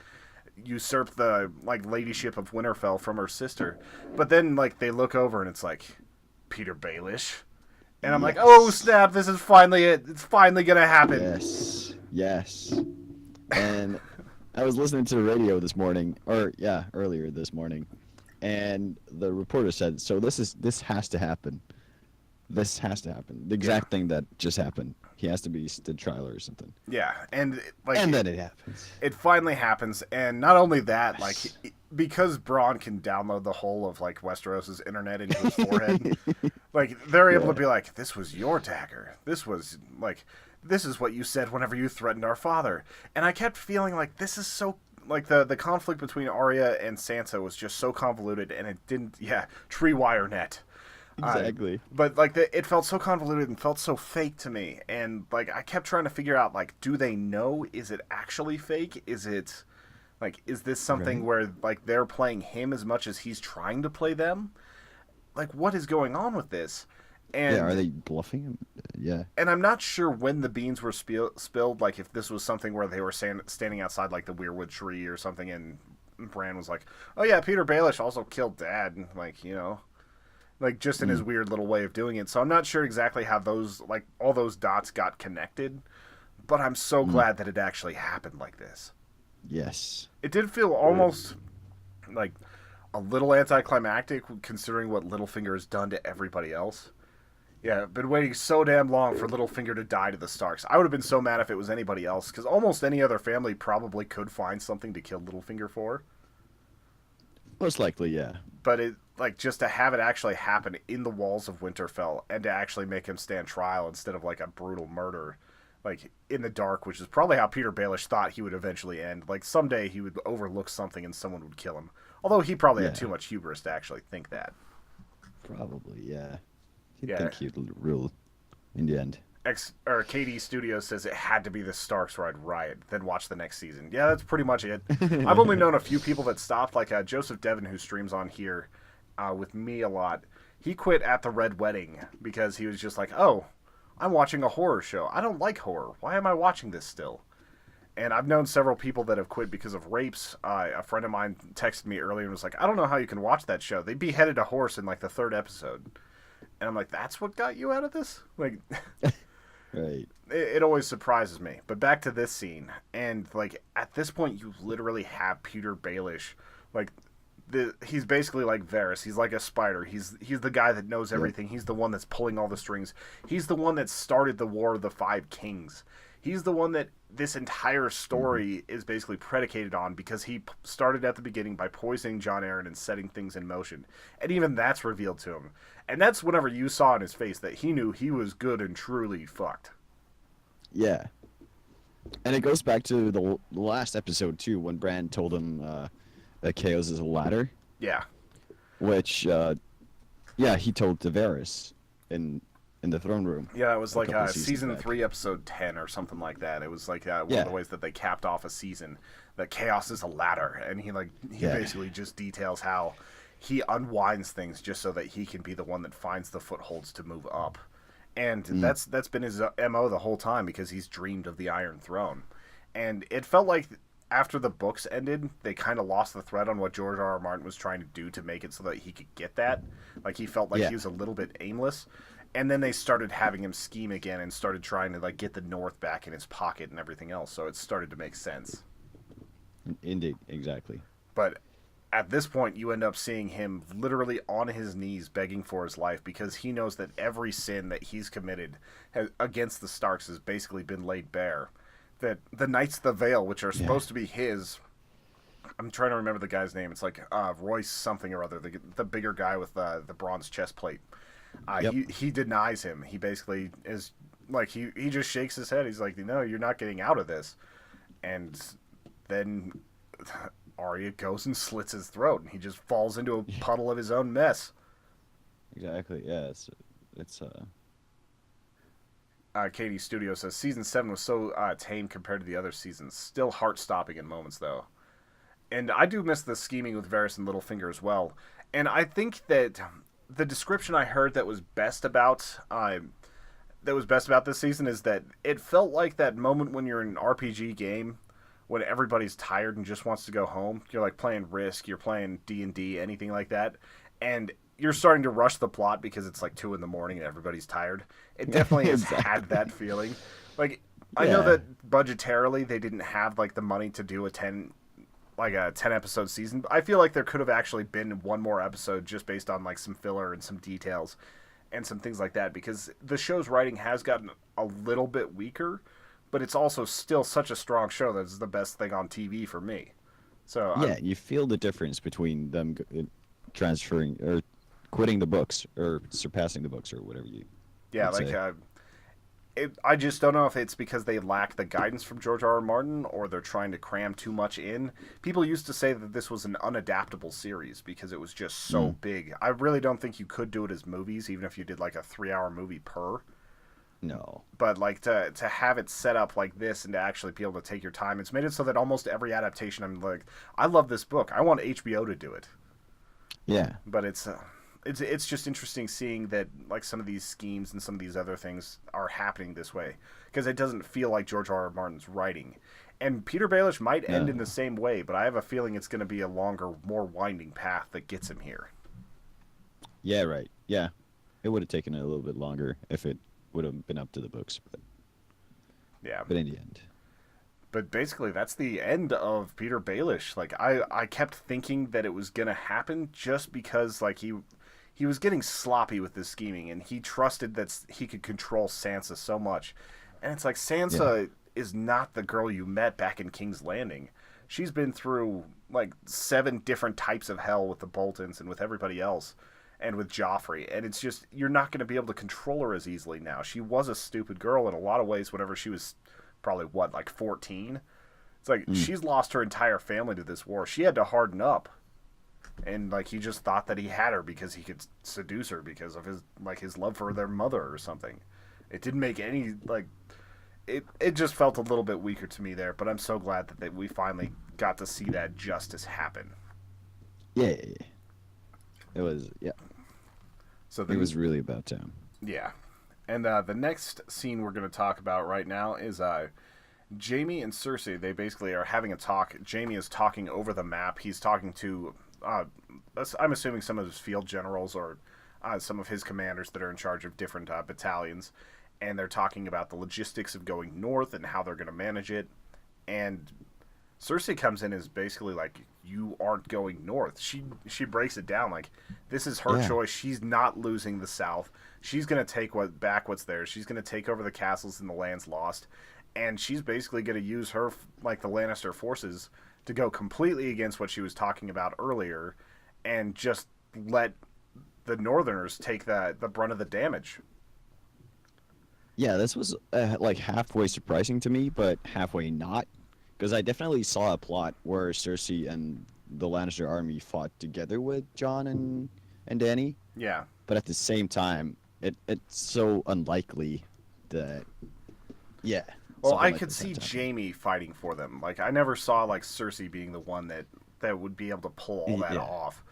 usurp the like ladyship of Winterfell from her sister, but then like they look over and it's like Peter Baelish. And I'm like, oh Yes. snap! This is finally it. It's finally gonna happen. Yes. Yes. And I was listening to the radio this morning, or yeah, earlier this morning, and the reporter said, "So this has to happen. This has to happen. The Yeah, exact thing that just happened. He has to be stood trial or something." yeah, and like And then it happens. it finally happens, and not only that, like because Braun can download the whole of like Westeros's internet into his forehead, like they're able to Yeah. be like, "This was your dagger. This was like, this is what you said whenever you threatened our father." And I kept feeling like this is so like the conflict between Arya and Sansa was just so convoluted, and it didn't. Yeah, tree wire net. Exactly. But like it felt so convoluted and felt so fake to me, and like I kept trying to figure out like, do they know? Is it actually fake? Is it like is this something Right. where like they're playing him as much as he's trying to play them? Like what is going on with this? Yeah. Are And they bluffing him? Yeah. and I'm not sure when the beans were spilled. Like if this was something where they were standing outside like the weirwood tree or something, and Bran was like, "Oh yeah, Peter Baelish also killed Dad," and, like like just in his Mm, weird little way of doing it. So I'm not sure exactly how those like all those dots got connected, but I'm so mm. glad that it actually happened like this. Yes. It did feel almost like a little anticlimactic considering what Littlefinger has done to everybody else. Yeah, I've been waiting so damn long for Littlefinger to die to the Starks. I would have been so mad if it was anybody else, because almost any other family probably could find something to kill Littlefinger for. Most likely, yeah. But it like just to have it actually happen in the walls of Winterfell and to actually make him stand trial instead of like a brutal murder, like in the dark, which is probably how Peter Baelish thought he would eventually end. Like someday he would overlook something and someone would kill him. Although he probably had Yeah. too much hubris to actually think that. Probably, yeah. You'd Yeah. think he'd rule in the end. KD Studios says it had to be the Starks or I'd riot. Then watch the next season. Yeah, that's pretty much it. I've only known a few people that stopped, like Joseph Devon, who streams on here. with me a lot. He quit at the Red Wedding because he was just like, oh, I'm watching a horror show. I don't like horror. Why am I watching this still? And I've known several people that have quit because of rapes. A friend of mine texted me earlier and was like, I don't know how you can watch that show. They beheaded a horse in like the third episode. And I'm like, that's what got you out of this? Like, Right. it always surprises me. But back to this scene. And like, at this point, you literally have Peter Baelish. Like, he's basically like Varys. He's like a spider. He's the guy that knows everything. He's the one that's pulling all the strings. He's the one that started the War of the Five Kings. He's the one that this entire story is basically predicated on because he started at the beginning by poisoning Jon Arryn and setting things in motion. And even that's revealed to him. And that's whenever you saw in his face that he knew he was good and truly fucked. Yeah. And it goes back to the last episode, too, when Bran told him that Chaos is a ladder. Yeah. Which, yeah, he told to Varys in the throne room. Yeah, it was like couple season back. 3, episode 10 or something like that. It was like one of the ways that they capped off a season, that Chaos is a ladder. And he basically just details how he unwinds things just so that he can be the one that finds the footholds to move up. And that's been his MO the whole time because he's dreamed of the Iron Throne. And it felt like after the books ended, they kind of lost the thread on what George R.R. Martin was trying to do to make it so that he could get that. Like, he felt like he was a little bit aimless. And then they started having him scheme again and started trying to like get the North back in his pocket and everything else. So it started to make sense. Indeed, exactly. But at this point, you end up seeing him literally on his knees begging for his life because he knows that every sin that he's committed against the Starks has basically been laid bare. That the Knights of the Vale, which are supposed to be his... I'm trying to remember the guy's name. It's like Royce something or other, the bigger guy with the bronze chest plate. He denies him. He basically is like, he just shakes his head. He's like, no, you're not getting out of this. And then Arya goes and slits his throat, and he just falls into a puddle of his own mess. Exactly. Yeah. It's Katie Studio says season 7 was so tame compared to the other seasons. Still heart-stopping in moments, though. And I do miss the scheming with Varys and Littlefinger as well. And I think that the description I heard that was best about this season is that it felt like that moment when you're in an RPG game when everybody's tired and just wants to go home. You're like playing Risk, you're playing D&D, anything like that, and you're starting to rush the plot because it's like 2 a.m. and everybody's tired. It definitely has had that feeling. Like, I know that budgetarily they didn't have like the money to do a 10 episode season. I feel like there could have actually been one more episode just based on like some filler and some details and some things like that, because the show's writing has gotten a little bit weaker, but it's also still such a strong show that it's the best thing on TV for me. So you feel the difference between them transferring or quitting the books or surpassing the books or whatever you say. I just don't know if it's because they lack the guidance from George R.R. Martin or they're trying to cram too much in. People used to say that this was an unadaptable series because it was just so big. I really don't think you could do it as movies, even if you did like a 3-hour movie per. No. But like to have it set up like this and to actually be able to take your time, it's made it so that almost every adaptation, I'm like, I love this book. I want HBO to do it. Yeah. But it's just interesting seeing that like some of these schemes and some of these other things are happening this way because it doesn't feel like George R.R. Martin's writing. And Peter Baelish might end in the same way, but I have a feeling it's going to be a longer, more winding path that gets him here. Yeah, right. Yeah. It would have taken it a little bit longer if it would have been up to the books, but in the end. But basically, that's the end of Peter Baelish. Like, I kept thinking that it was going to happen just because, like, he was getting sloppy with this scheming, and he trusted that he could control Sansa so much. And it's like, Sansa is not the girl you met back in King's Landing. She's been through, like, 7 different types of hell with the Boltons and with everybody else, and with Joffrey. And it's just, you're not going to be able to control her as easily now. She was a stupid girl in a lot of ways whenever she was probably, 14? It's like, she's lost her entire family to this war. She had to harden up. And, like, he just thought that he had her because he could seduce her because of his love for their mother or something. It didn't make any, like... It just felt a little bit weaker to me there, but I'm so glad that we finally got to see that justice happen. Yeah. It was, yeah. So It was really about time. yeah. And the next scene we're going to talk about right now is Jamie and Cersei. They basically are having a talk. Jamie is talking over the map. He's talking to, I'm assuming, some of his field generals or some of his commanders that are in charge of different battalions. And they're talking about the logistics of going north and how they're going to manage it. And Cersei comes in as basically like, you aren't going north. She breaks it down like, this is her choice. She's not losing the South. She's gonna take back what's there. She's gonna take over the castles and the lands lost, and she's basically gonna use her like the Lannister forces to go completely against what she was talking about earlier, and just let the Northerners take the brunt of the damage. Yeah, this was like halfway surprising to me, but halfway not, because I definitely saw a plot where Cersei and the Lannister army fought together with Jon and Dany, Yeah. but at the same time, it's so unlikely that, yeah. Well, something I like could this see has happened. Jamie fighting for them. Like I never saw like Cersei being the one that would be able to pull all that Yeah. off.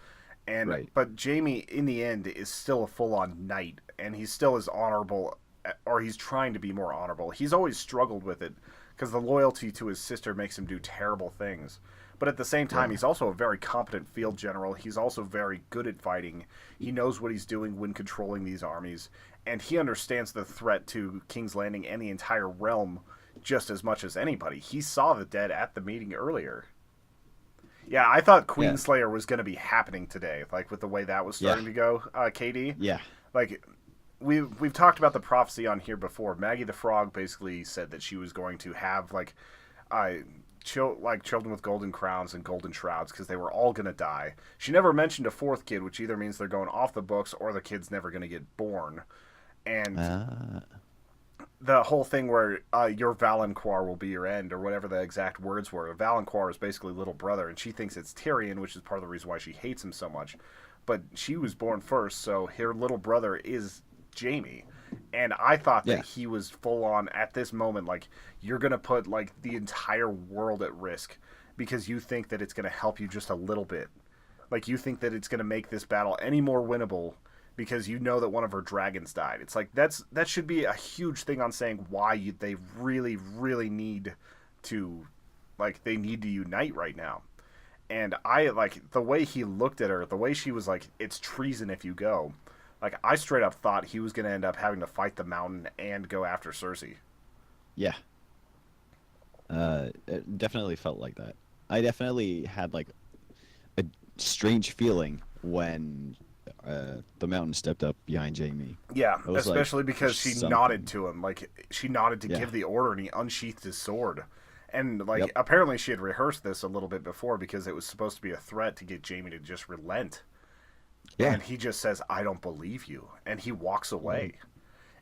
And Right. but Jamie in the end is still a full-on knight, and he's still as honorable, or he's trying to be more honorable. He's always struggled with it because the loyalty to his sister makes him do terrible things. But at the same time, Yeah. he's also a very competent field general. He's also very good at fighting. He knows what he's doing when controlling these armies, and he understands the threat to King's Landing and the entire realm just as much as anybody. He saw the dead at the meeting earlier. Yeah, I thought Yeah. Queenslayer was going to be happening today, like with the way that was starting to go, KD. Yeah. Like, we've talked about the prophecy on here before. Maggie the Frog basically said that she was going to have, like, children with golden crowns and golden shrouds because they were all going to die. She never mentioned a fourth kid, which either means they're going off the books or the kid's never going to get born. And the whole thing where your Valanquar will be your end, or whatever the exact words were. Valanquar is basically little brother, and she thinks it's Tyrion, which is part of the reason why she hates him so much. But she was born first, so her little brother is Jamie. And I thought that he was full on at this moment, like, you're going to put like the entire world at risk because you think that it's going to help you just a little bit. Like, you think that it's going to make this battle any more winnable because you know that one of her dragons died. It's like that should be a huge thing on saying why they really, really need to, like, they need to unite right now. And I, like, the way he looked at her, the way she was like, it's treason if you go. Like, I straight up thought he was going to end up having to fight the Mountain and go after Cersei. Yeah. It definitely felt like that. I definitely had like a strange feeling when the Mountain stepped up behind Jamie. Yeah, It was especially like because she something. nodded to him. Like, she nodded to Yeah. give the order, and he unsheathed his sword. And, like, Yep. apparently she had rehearsed this a little bit before because it was supposed to be a threat to get Jamie to just relent. Yeah. And he just says, I don't believe you. And he walks away.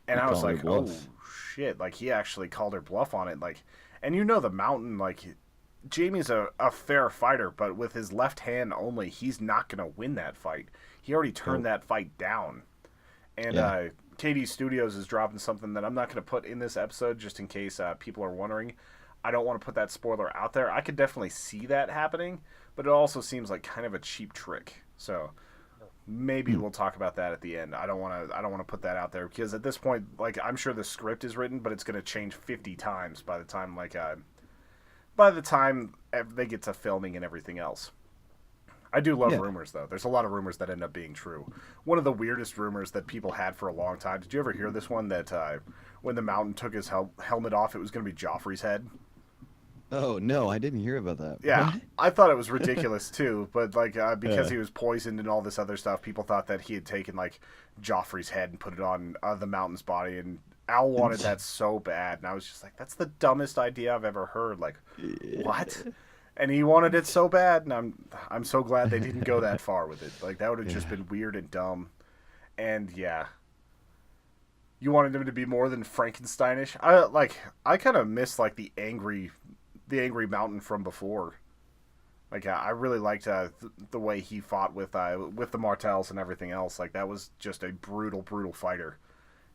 And He I was called her like, bluff. oh, shit. Like, he actually called her bluff on it. Like, and you know the Mountain, like, Jamie's a fair fighter, but with his left hand only, he's not going to win that fight. He already turned that fight down. And Yeah. KD Studios is dropping something that I'm not going to put in this episode just in case people are wondering. I don't want to put that spoiler out there. I could definitely see that happening, but it also seems like kind of a cheap trick. So maybe we'll talk about that at the end. I don't want to put that out there because at this point, like, I'm sure the script is written, but it's going to change 50 times by the time they get to filming and everything else. I do love rumors, though. There's a lot of rumors that end up being true. One of the weirdest rumors that people had for a long time. Did you ever hear this one that when the Mountain took his helmet off, it was going to be Joffrey's head? Oh no, I didn't hear about that. Yeah, What? I thought it was ridiculous too, but like because he was poisoned and all this other stuff, people thought that he had taken like Joffrey's head and put it on the Mountain's body, and Al wanted that so bad, and I was just like, that's the dumbest idea I've ever heard. Like, what? And he wanted it so bad, and I'm so glad they didn't go that far with it. Like, that would have just been weird and dumb. And yeah, you wanted him to be more than Frankensteinish. I kind of miss like the angry Mountain from before. Like, I really liked the way he fought with the Martells and everything else. Like, that was just a brutal fighter.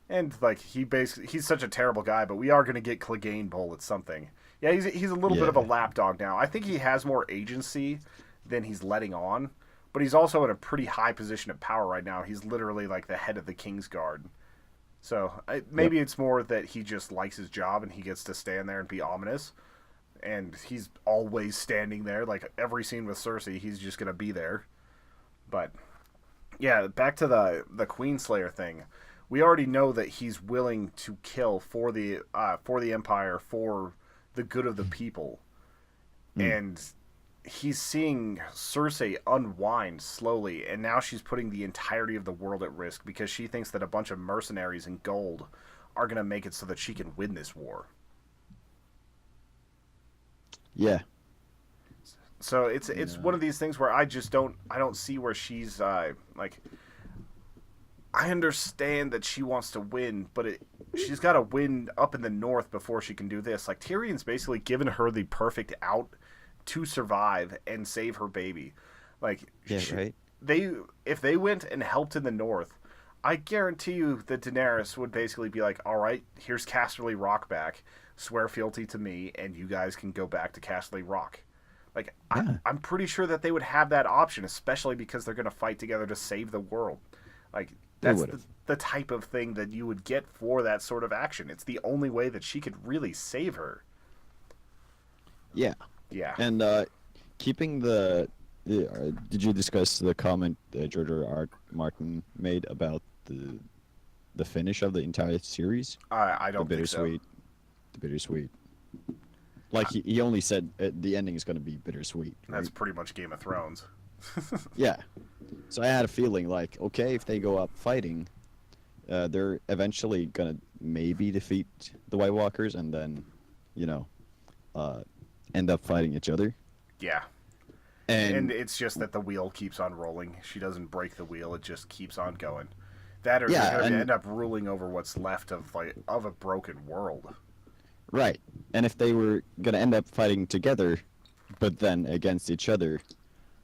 And like, he's such a terrible guy, but we are going to get Clegane Bull at something. Yeah, he's a little bit of a lapdog now. I think he has more agency than he's letting on, but he's also in a pretty high position of power right now. He's literally like the head of the King's Guard. So maybe Yep. it's more that he just likes his job and he gets to stand there and be ominous. And he's always standing there. Like every scene with Cersei, he's just going to be there. But yeah, back to the Queenslayer thing. We already know that he's willing to kill for the Empire, for the good of the people. And he's seeing Cersei unwind slowly, and now she's putting the entirety of the world at risk because she thinks that a bunch of mercenaries in gold are going to make it so that she can win this war. Yeah. So it's one of these things where I don't see where she's like, I understand that she wants to win, but she's got to win up in the north before she can do this. Like Tyrion's basically given her the perfect out to survive and save her baby. Like Right. If they went and helped in the north, I guarantee you that Daenerys would basically be like, "All right, here's Casterly Rock back. Swear fealty to me, and you guys can go back to Casterly Rock." Like Yeah. I'm pretty sure that they would have that option, especially because they're going to fight together to save the world. Like that's the type of thing that you would get for that sort of action. It's the only way that she could really save her. Yeah. Yeah. And keeping did you discuss the comment that George R. Martin made about the finish of the entire series? I don't the think so. bittersweet, the bittersweet. Like he only said the ending is going to be bittersweet. Right? That's pretty much Game of Thrones. Yeah. So I had a feeling like, okay, if they go up fighting, they're eventually gonna maybe defeat the White Walkers and then, end up fighting each other. Yeah. And it's just that the wheel keeps on rolling. She doesn't break the wheel; it just keeps on going. That, or Yeah, they're going to and- end up ruling over what's left of a broken world. right. And if they were gonna end up fighting together, but then against each other,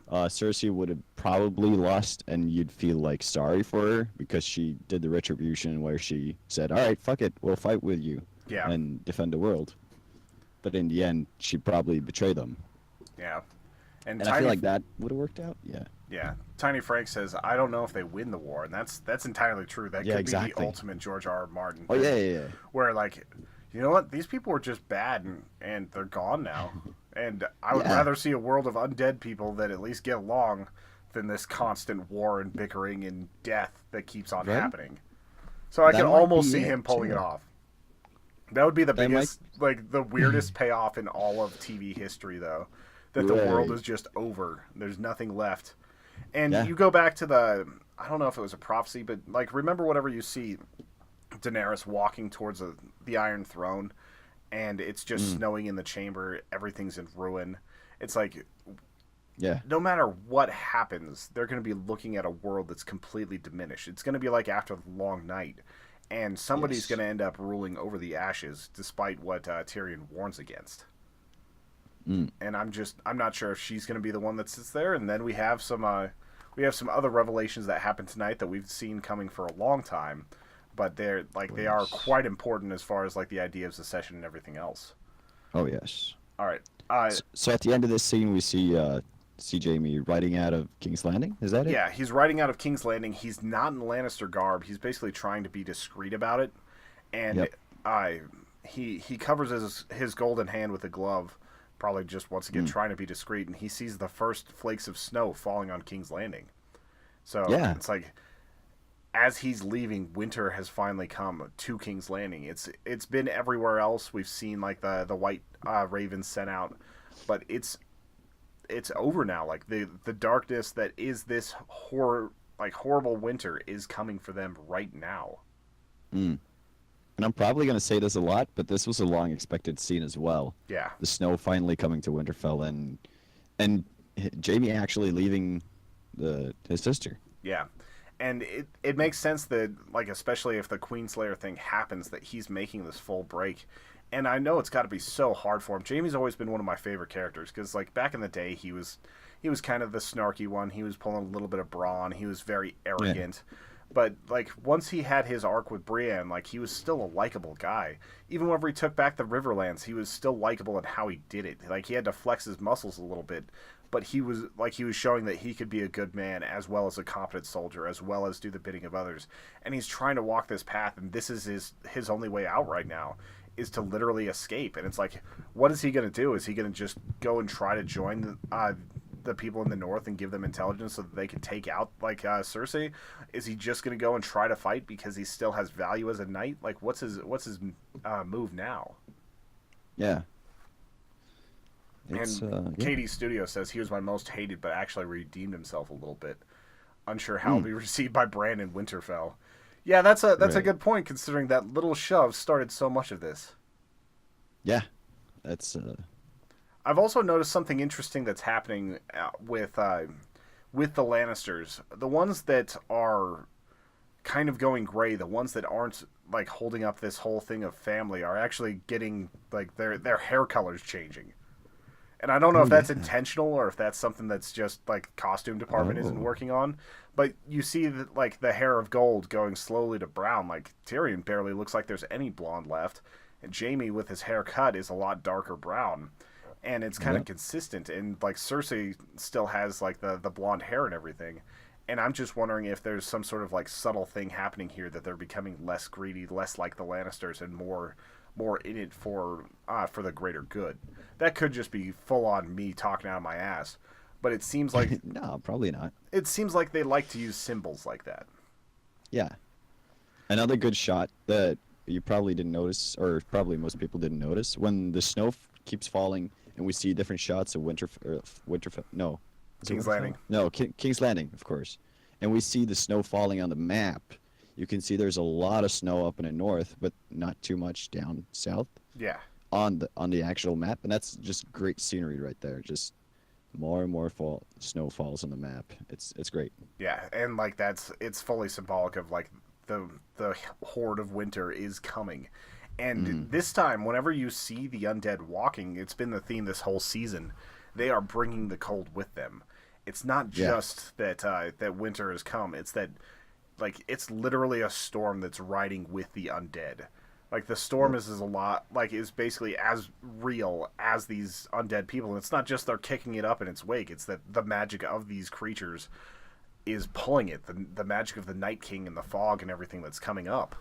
Cersei would have probably lost, and you'd feel like sorry for her because she did the retribution where she said, "All right, fuck it, we'll fight with you, Yeah. and defend the world." But in the end, she'd probably betray them, Yeah. and I feel like that would have worked out. Yeah. Yeah, Tiny Frank says, "I don't know if they win the war," and that's entirely true. That Yeah, could be exactly. the ultimate George R. R. Martin. Oh thing, yeah. Where like, you know what? These people were just bad, and they're gone now. And I would Yeah. rather see a world of undead people that at least get along than this constant war and bickering and death that keeps on Right? happening. So I That can might almost be see it, him pulling it too. off. That would be the That biggest, like the weirdest payoff in all of TV history, though. That the Right. world is just over. There's nothing left. And Yeah. you go back to I don't know if it was a prophecy, but like remember whenever you see Daenerys walking towards the Iron Throne, and it's just snowing in the chamber, everything's in ruin. It's like Yeah. no matter what happens, they're going to be looking at a world that's completely diminished. It's going to be like after the long night, and somebody's Yes. going to end up ruling over the ashes, despite what Tyrion warns against. And I'm not sure if she's going to be the one that sits there. And then we have some other revelations that happen tonight that we've seen coming for a long time, but they are quite important as far as like the idea of secession and everything else. Oh yes. All right. So at the end of this scene, we see Jaime riding out of King's Landing. Is that it? Yeah, he's riding out of King's Landing. He's not in Lannister garb. He's basically trying to be discreet about it, and he covers his golden hand with a glove, probably just once again trying to be discreet. And he sees the first flakes of snow falling on King's Landing. So Yeah. it's like, as he's leaving, winter has finally come to King's Landing. It's been everywhere else. We've seen like the white ravens sent out, but it's over now. Like the darkness that is this horrible winter is coming for them right now. And I'm probably going to say this a lot, but this was a long expected scene as well. Yeah. The snow finally coming to Winterfell and Jaime actually leaving his sister. Yeah. And it makes sense that, like, especially if the Queenslayer thing happens, that he's making this full break. And I know it's got to be so hard for him. Jaime's always been one of my favorite characters because, like, back in the day, he was kind of the snarky one. He was pulling a little bit of brawn. He was very arrogant. Yeah. But, like, once he had his arc with Brienne, like, he was still a likable guy. Even whenever he took back the Riverlands, he was still likable in how he did it. Like, he had to flex his muscles a little bit. but he was showing that he could be a good man as well as a competent soldier, as well as do the bidding of others. And he's trying to walk this path, and this is his only way out right now, is to literally escape. And it's like, what is he going to do? Is he going to just go and try to join the people in the north and give them intelligence so that they can take out Cersei? Is he just going to go and try to fight because he still has value as a knight? Like, what's his move now? Yeah. And Katie's Studio says he was my most hated, but actually redeemed himself a little bit. Unsure how it'll be received by Bran in Winterfell. Yeah, that's a good point, considering that little shove started so much of this. Yeah, that's. I've also noticed something interesting that's happening with the Lannisters. The ones that are kind of going gray, the ones that aren't like holding up this whole thing of family, are actually getting like their hair colors changing. And I don't know if that's intentional or if that's something that's just like costume department isn't working on. But you see that like the hair of gold going slowly to brown. Like Tyrion barely looks like there's any blonde left, and Jaime with his hair cut is a lot darker brown, and it's kind of consistent. And like Cersei still has like the blonde hair and everything. And I'm just wondering if there's some sort of like subtle thing happening here, that they're becoming less greedy, less like the Lannisters, and more in it for the greater good. That could just be full on me talking out of my ass, but it seems like no, probably not. It seems like they like to use symbols like that. Yeah. Another good shot that you probably didn't notice, or probably most people didn't notice, when the snow keeps falling and we see different shots of Winterfell. No, King's Landing. No, King's Landing, of course. And we see the snow falling on the map. You can see there's a lot of snow up in the north, but not too much down south. Yeah. On the actual map, and that's just great scenery right there. Just more and more snow falls on the map. It's great. Yeah, and like it's fully symbolic of like the horde of winter is coming. And this time, whenever you see the undead walking, it's been the theme this whole season. They are bringing the cold with them. It's not just that winter has come. It's that like it's literally a storm that's riding with the undead. Like the storm is basically as real as these undead people. And it's not just they're kicking it up in its wake. It's that the magic of these creatures is pulling it. The magic of the Night King and the fog and everything that's coming up.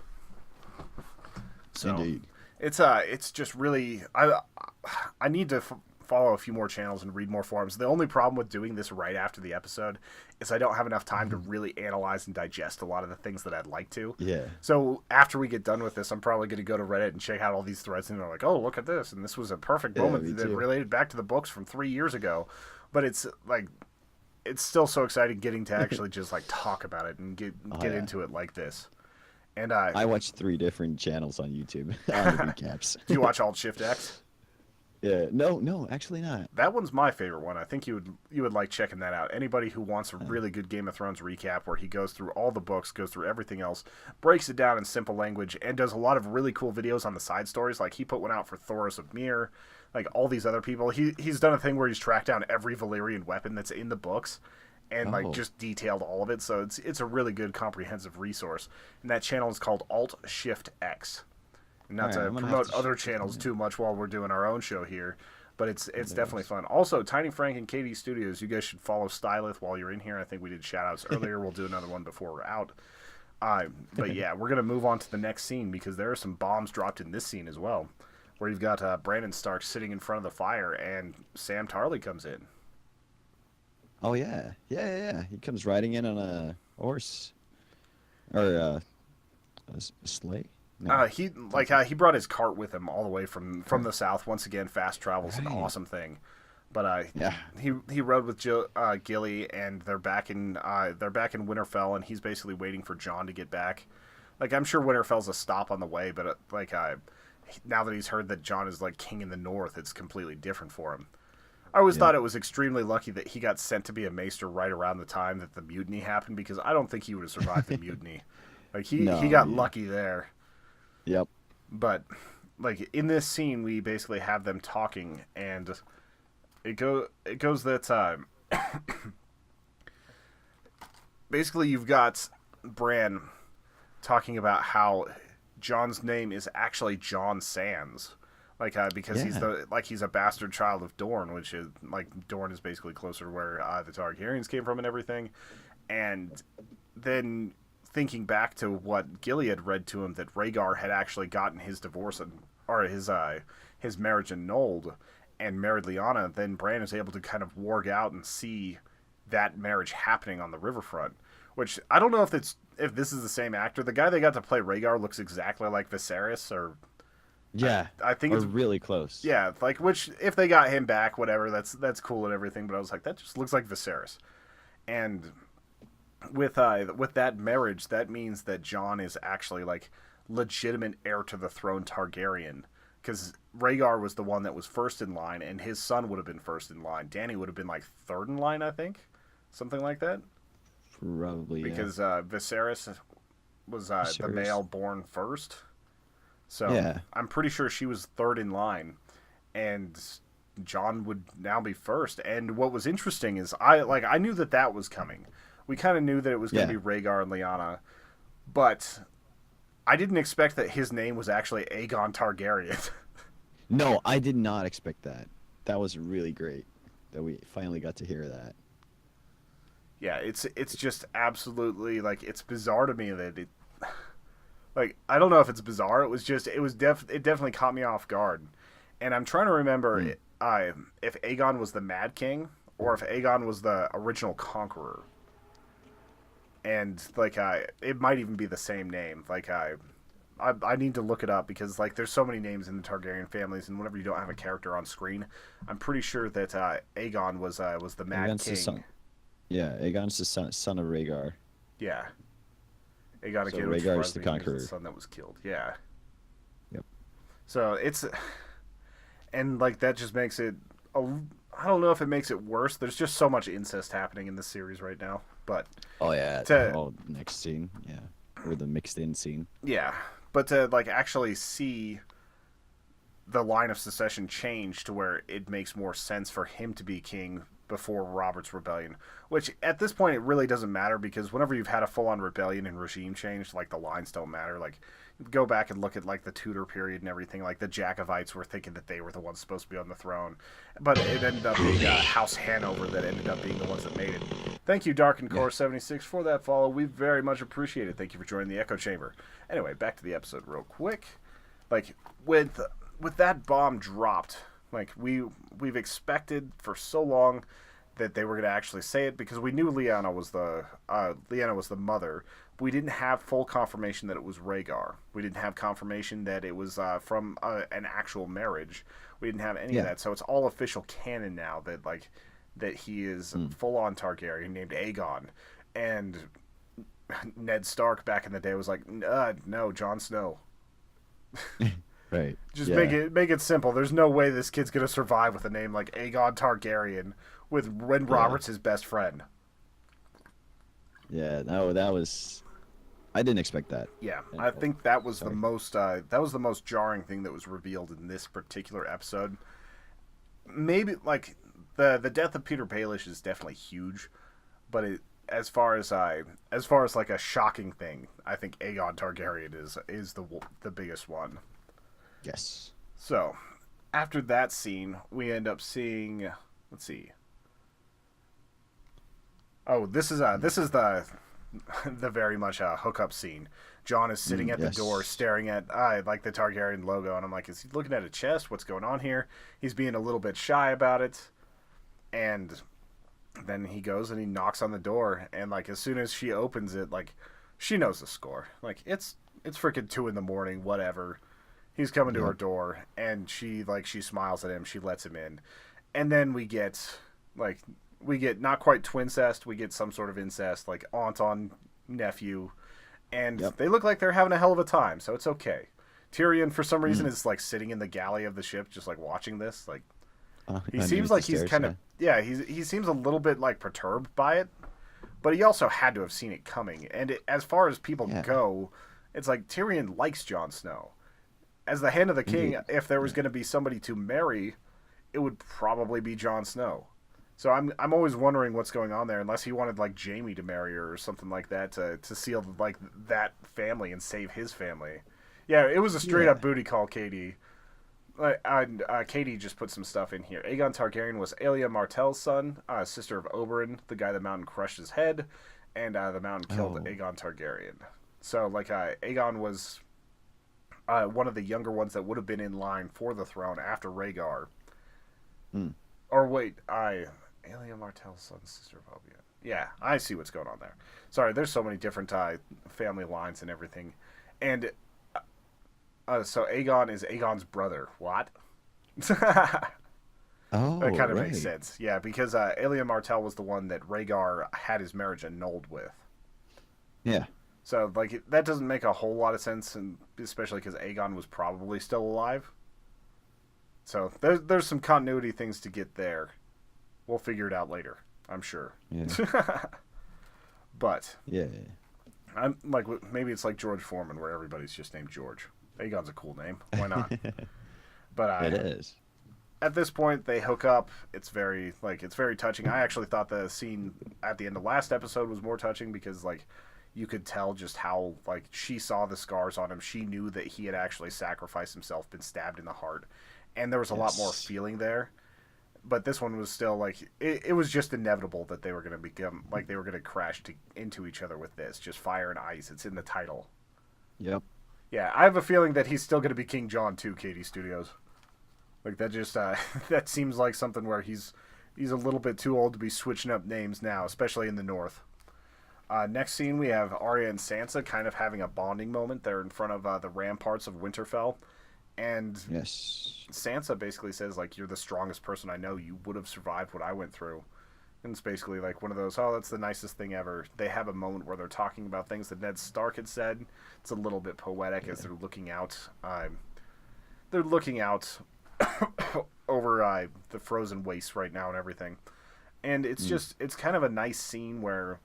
So indeed. It's just really I need to follow a few more channels and read more forums. The only problem with doing this right after the episode is I don't have enough time to really analyze and digest a lot of the things that I'd like to. Yeah. So after we get done with this, I'm probably going to go to Reddit and check out all these threads, and they're like, oh, look at this. And this was a perfect moment that related back to the books from 3 years ago. But it's like, it's still so exciting getting to actually just like talk about it and get into it like this. And I watched 3 different channels on YouTube on the recaps. Do you watch Alt Shift X? Yeah, no, actually not. That one's my favorite one. I think you would like checking that out. Anybody who wants a really good Game of Thrones recap where he goes through all the books, goes through everything else, breaks it down in simple language, and does a lot of really cool videos on the side stories. Like he put one out for Thoros of Myr, like all these other people. He's done a thing where he's tracked down every Valyrian weapon that's in the books and like just detailed all of it. So it's a really good comprehensive resource. And that channel is called Alt Shift X. Not to promote other channels too much while we're doing our own show here, but it's definitely fun. Also, Tiny Frank and Katie Studios, you guys should follow Styleth while you're in here. I think we did shout-outs earlier. We'll do another one before we're out. But yeah, we're going to move on to the next scene because there are some bombs dropped in this scene as well, where you've got Brandon Stark sitting in front of the fire, and Sam Tarly comes in. Oh, yeah. He comes riding in on a horse. Or a sleigh. No. He brought his cart with him all the way from the south. Once again, fast travel's an awesome thing. But he rode with Gilly, and they're back in Winterfell, and he's basically waiting for Jon to get back. Like I'm sure Winterfell's a stop on the way, but now that he's heard that Jon is like king in the north, it's completely different for him. I always thought it was extremely lucky that he got sent to be a maester right around the time that the mutiny happened, because I don't think he would have survived the mutiny. Like he got lucky there. Yep. But like in this scene, we basically have them talking, and it goes that basically you've got Bran talking about how Jon's name is actually Jon Sands, because Yeah. he's a bastard child of Dorne, which is like Dorne is basically closer to where the Targaryens came from and everything. And then thinking back to what Gilead read to him, that Rhaegar had actually gotten his divorce or his marriage annulled and married Lyanna, then Bran is able to kind of warg out and see that marriage happening on the riverfront. Which I don't know if this is the same actor. The guy they got to play Rhaegar looks exactly like Viserys, or Yeah. I think Or it's really close. yeah, like which if they got him back, whatever, that's cool and everything. But I was like, that just looks like Viserys, and with that marriage, that means that Jon is actually like legitimate heir to the throne Targaryen, because Rhaegar was the one that was first in line, and his son would have been first in line. Dany would have been like third in line, I think, something like that, Probably. Yeah. because Viserys was the Viserys. male born first. So Yeah. I'm pretty sure she was third in line, and Jon would now be first. And what was interesting is I knew that was coming. We kind of knew that it was going to Yeah. be Rhaegar and Lyanna, but I didn't expect that his name was actually Aegon Targaryen. No, I did not expect that. That was really great that we finally got to hear that. Yeah, it's just absolutely like it's bizarre to me that it. Like I don't know if it's bizarre. It definitely caught me off guard, and I'm trying to remember if Aegon was the Mad King or if Aegon was the original Conqueror. And like it might even be the same name. Like I need to look it up because like there's so many names in the Targaryen families, and whenever you don't have a character on screen, I'm pretty sure that Aegon was the Mad Aegon's the King. son. Yeah, Aegon's the son of Rhaegar. Yeah, Aegon So again, which Rhaegar's was the the conqueror. son that was killed. Yeah. Yep. So it's and like that just makes it. I don't know if it makes it worse. There's just so much incest happening in this series right now, but. Oh yeah. Next scene. Yeah. Or the mixed in scene. Yeah, but to like actually see the line of succession change to where it makes more sense for him to be king before Robert's rebellion, which at this point it really doesn't matter because whenever you've had a full-on rebellion and regime change, like the lines don't matter. Like go back and look at like the Tudor period and everything, like the Jacobites were thinking that they were the ones supposed to be on the throne, but it ended up being House Hanover that ended up being the ones that made it. Thank you, Dark and Core 76, for that follow. We very much appreciate it. Thank you for joining the Echo Chamber. Anyway, back to the episode real quick. Like with that bomb dropped, like we've expected for so long that they were going to actually say it because we knew Lyanna was the mother. We didn't have full confirmation that it was Rhaegar. We didn't have confirmation that it was from an actual marriage. We didn't have any of that. So it's all official canon now that he is full on Targaryen named Aegon. And Ned Stark back in the day was like, no, Jon Snow. Right. Just make it simple. There's no way this kid's gonna survive with a name like Aegon Targaryen when Robert's his best friend. Yeah. No, that was. I didn't expect that. Yeah, I think that was the most jarring thing that was revealed in this particular episode. Maybe like the death of Peter Baelish is definitely huge, but as far as like a shocking thing, I think Aegon Targaryen is the biggest one. Yes. So, after that scene, we end up seeing. Let's see. Oh, this is the very much hookup scene. Jon is sitting at the door, staring at like the Targaryen logo, and I'm like, is he looking at a chest? What's going on here? He's being a little bit shy about it, and then he goes and he knocks on the door, and like as soon as she opens it, like she knows the score. Like it's freaking 2 a.m, whatever. He's coming to her door, and she smiles at him. She lets him in, and then we get not quite twincest. We get some sort of incest, like aunt on nephew, and they look like they're having a hell of a time. So it's okay. Tyrion, for some reason, is like sitting in the galley of the ship, just like watching this. Like he seems like he's kind of he seems a little bit like perturbed by it, but he also had to have seen it coming. And as far as people go, it's like Tyrion likes Jon Snow. As the Hand of the King, if there was going to be somebody to marry, it would probably be Jon Snow. So I'm always wondering what's going on there, unless he wanted like Jaime to marry her or something like that to seal like that family and save his family. Yeah, it was a straight up booty call, Katie. Katie just put some stuff in here. Aegon Targaryen was Aelia Martell's son, sister of Oberyn, the guy the mountain crushed his head, and the mountain killed Aegon Targaryen. So, Aegon was one of the younger ones that would have been in line for the throne after Rhaegar. Or wait, Aelia Martell's son, sister of Oberyn. Yeah, I see what's going on there. Sorry, there's so many different family lines and everything. And so Aegon is Aegon's brother. What? That kind of makes sense. Yeah, because Aelia Martell was the one that Rhaegar had his marriage annulled with. Yeah. So, that doesn't make a whole lot of sense, and especially because Aegon was probably still alive. So, there's some continuity things to get there. We'll figure it out later, I'm sure. Yeah. But yeah, I'm maybe it's like George Foreman, where everybody's just named George. Aegon's a cool name. Why not? But it is. At this point, they hook up. It's very touching. I actually thought the scene at the end of last episode was more touching because you could tell just how she saw the scars on him. She knew that he had actually sacrificed himself, been stabbed in the heart, and there was a lot more feeling there. But this one was still it was just inevitable that they were going to crash into each other with this. Just fire and ice. It's in the title. Yep. Yeah, I have a feeling that he's still going to be King John too, Katie Studios. That just that seems like something where he's a little bit too old to be switching up names now, especially in the north. Next scene, we have Arya and Sansa kind of having a bonding moment. They're in front of the ramparts of Winterfell. And yes, Sansa basically says, you're the strongest person I know. You would have survived what I went through. And it's basically one of those, that's the nicest thing ever. They have a moment where they're talking about things that Ned Stark had said. It's a little bit poetic as they're looking out. They're looking out over the frozen wastes right now and everything. And it's it's kind of a nice scene where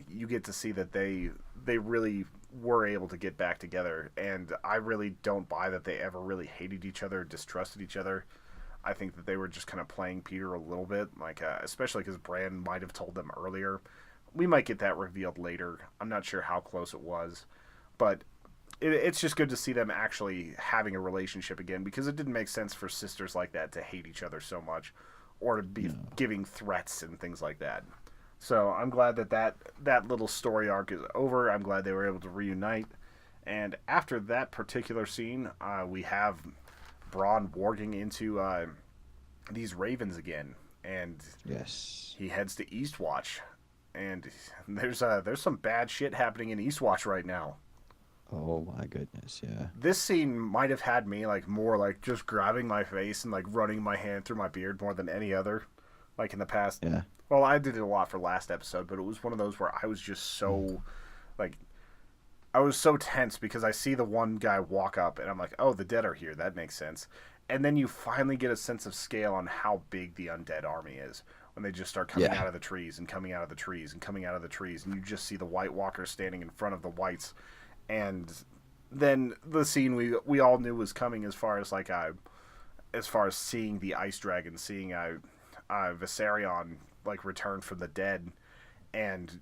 you get to see that they really were able to get back together, and I really don't buy that they ever really hated each other, distrusted each other. I think that they were just kind of playing Peter a little bit, especially because Bran might have told them earlier. We might get that revealed later. I'm not sure how close it was, but it's just good to see them actually having a relationship again, because it didn't make sense for sisters like that to hate each other so much or to be giving threats and things like that. So I'm glad that little story arc is over. I'm glad they were able to reunite. And after that particular scene, we have Bronn warging into these ravens again. And yes, he heads to Eastwatch. And there's some bad shit happening in Eastwatch right now. Oh my goodness, yeah. This scene might have had me more just grabbing my face and running my hand through my beard more than any other, in the past. Yeah. Well, I did it a lot for last episode, but it was one of those where I was just so, I was so tense because I see the one guy walk up and I'm like, oh, the dead are here. That makes sense. And then you finally get a sense of scale on how big the undead army is when they just start coming out of the trees and coming out of the trees and coming out of the trees. And you just see the White Walkers standing in front of the Whites. And then the scene we all knew was coming as far as seeing the Ice Dragon, seeing Viserion return from the dead, and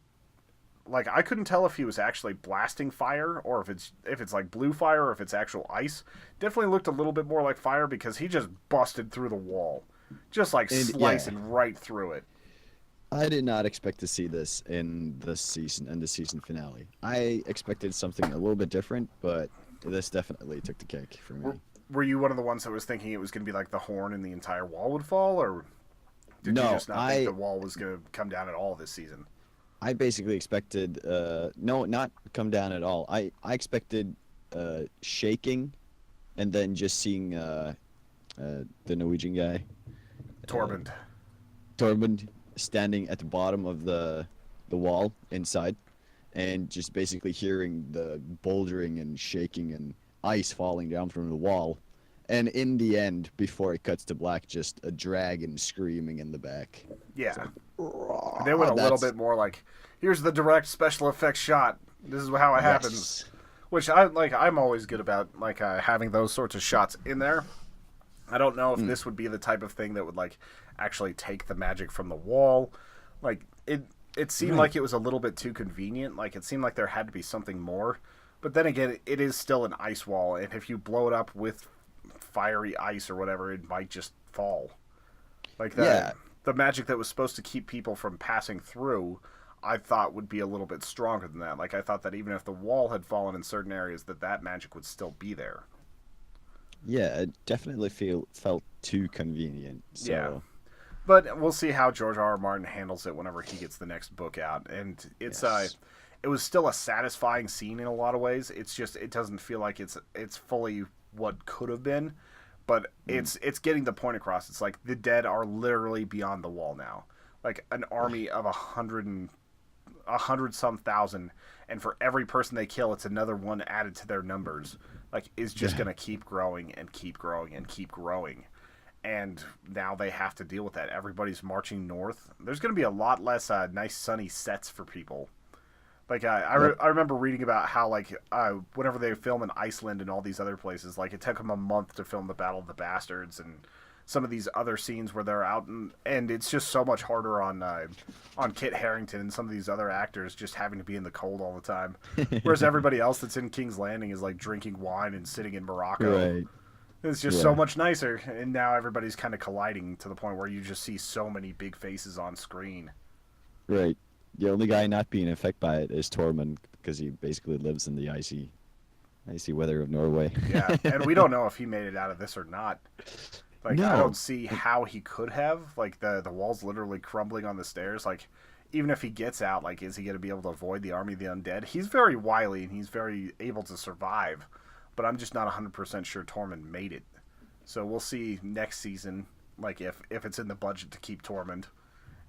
I couldn't tell if he was actually blasting fire or if it's blue fire or if it's actual ice. Definitely looked a little bit more like fire because he just busted through the wall, just slicing right through it. I did not expect to see this in the season finale. I expected something a little bit different, but this definitely took the cake for me. Were you one of the ones that was thinking it was going to be the horn and the entire wall would fall, or did you just not think the wall was going to come down at all this season? I basically expected no, not come down at all. I expected shaking, and then just seeing the Norwegian guy, Tormund, standing at the bottom of the wall inside, and just basically hearing the bouldering and shaking and ice falling down from the wall. And in the end, before it cuts to black, just a dragon screaming in the back. Yeah. So, they went a little bit more here's the direct special effects shot. This is how it happens. Which I'm always good about having those sorts of shots in there. I don't know if this would be the type of thing that would actually take the magic from the wall. It seemed like it was a little bit too convenient. It seemed like there had to be something more. But then again, it is still an ice wall, and if you blow it up with fiery ice or whatever, it might just fall. Like Yeah. the magic that was supposed to keep people from passing through, I thought would be a little bit stronger than that. Like I thought that even if the wall had fallen in certain areas, that magic would still be there. Yeah, it definitely felt too convenient. Yeah. So But we'll see how George R. R. Martin handles it whenever he gets the next book out. And yes. it was still a satisfying scene in a lot of ways. It's just it doesn't feel like it's fully what could have been, but Mm. it's getting the point across. It's like the dead are literally beyond the wall now. Like an army of 100 some thousand, and for every person they kill, it's another one added to their numbers. Like is just Yeah. gonna keep growing and keep growing and keep growing. And now they have to deal with that. Everybody's marching north. There's going to be a lot less nice sunny sets for people. Like Yep. I remember reading about how like whenever they film in Iceland and all these other places, like it took them a month to film the Battle of the Bastards and some of these other scenes where they're out and it's just so much harder on Kit Harington and some of these other actors just having to be in the cold all the time, whereas everybody else that's in King's Landing is like drinking wine and sitting in Morocco. Right. It's just so Yeah. much nicer, and now everybody's kind of colliding to the point where you just see so many big faces on screen. Right. The only guy not being affected by it is Tormund because he basically lives in the icy weather of Norway. Yeah, and we don't know if he made it out of this or not. Like, I don't No. see how he could have. Like, the wall's literally crumbling on the stairs. Like, even if he gets out, like, is he going to be able to avoid the army of the undead? He's very wily, and he's very able to survive, but I'm just not 100% sure Tormund made it. So we'll see next season, like, if it's in the budget to keep Tormund,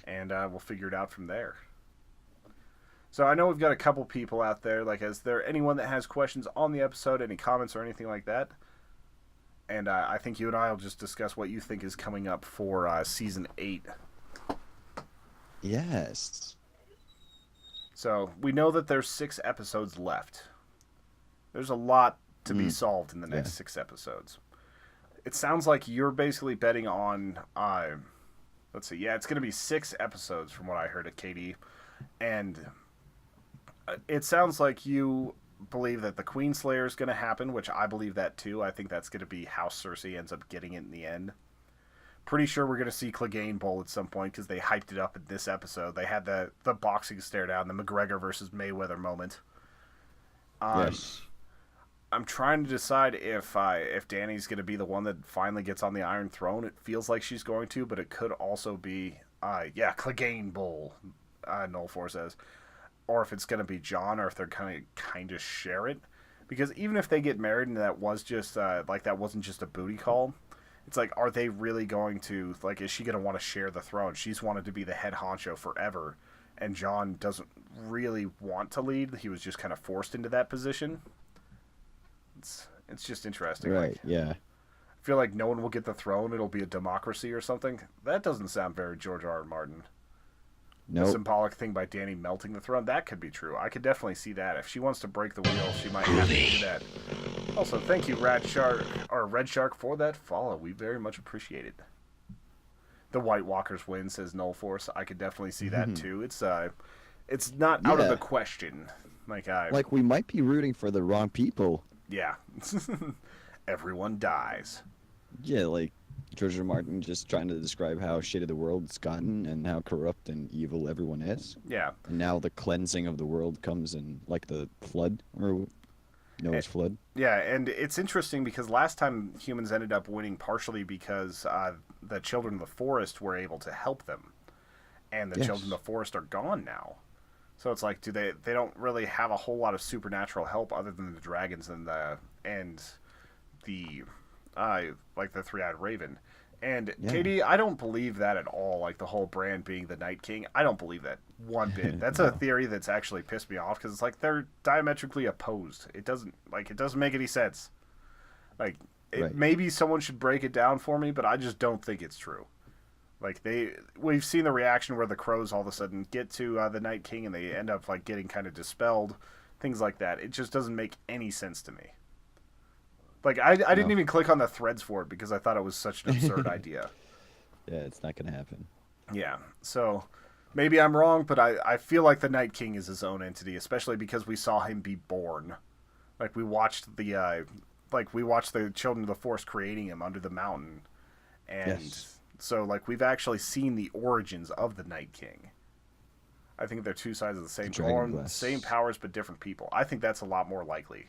and we'll figure it out from there. So I know we've got a couple people out there. Like, is there anyone that has questions on the episode, any comments or anything like that? And I think you and I will just discuss what you think is coming up for season 8. Yes. So we know that there's 6 episodes left. There's a lot to be solved in the next Yeah. 6 episodes. It sounds like you're basically betting on, let's see, yeah, it's going to be 6 episodes from what I heard at KD. And it sounds like you believe that the Queen Slayer is going to happen, which I believe that too. I think that's going to be how Cersei ends up getting it in the end. Pretty sure we're going to see Clegane Bowl at some point because they hyped it up in this episode. They had the boxing stare down, the McGregor versus Mayweather moment. Yes. I'm trying to decide if Dany's going to be the one that finally gets on the Iron Throne. It feels like she's going to, but it could also be, Clegane Bowl, Null4 says. Or if it's going to be Jon, or if they're kind of share it. Because even if they get married and that was just, that wasn't just a booty call, it's like, are they really going to, like, is she going to want to share the throne? She's wanted to be the head honcho forever, and Jon doesn't really want to lead. He was just kind of forced into that position. It's just interesting. Right. Like, Yeah. I feel like no one will get the throne. It'll be a democracy or something. That doesn't sound very George R. R. Martin. The Nope. symbolic thing by Dany melting the throne, that could be true. I could definitely see that. If she wants to break the wheel, she might have to do that. Also, thank you, Red Shark, for that follow. We very much appreciate it. The White Walkers win, says Null Force. I could definitely see that too. It's not out of Yeah. the question. Like we might be rooting for the wrong people. Yeah. Everyone dies. Yeah, like George R. R. Martin just trying to describe how shitty the world's gotten and how corrupt and evil everyone is. Yeah. And now the cleansing of the world comes in like the flood or Noah's flood. Yeah, and it's interesting because last time humans ended up winning partially because the children of the forest were able to help them. And the Yes. children of the forest are gone now. So it's like, they don't really have a whole lot of supernatural help other than the dragons and the the three-eyed raven. And Yeah. Katie, I don't believe that at all. Like the whole Bran being the Night King, I don't believe that one bit. That's a theory that's actually pissed me off because it's like they're diametrically opposed. It doesn't make any sense. Like Right. maybe someone should break it down for me, but I just don't think it's true. Like we've seen the reaction where the crows all of a sudden get to the Night King and they end up like getting kind of dispelled, things like that. It just doesn't make any sense to me. Like I didn't even click on the threads for it because I thought it was such an absurd idea. Yeah, it's not gonna happen. Yeah, so maybe I'm wrong, but I feel like the Night King is his own entity, especially because we saw him be born. Like we watched like we watched the Children of the Forest creating him under the mountain, and Yes. so like we've actually seen the origins of the Night King. I think they're two sides of the same Dragon coin, same Glass. powers but different people. I think that's a lot more likely.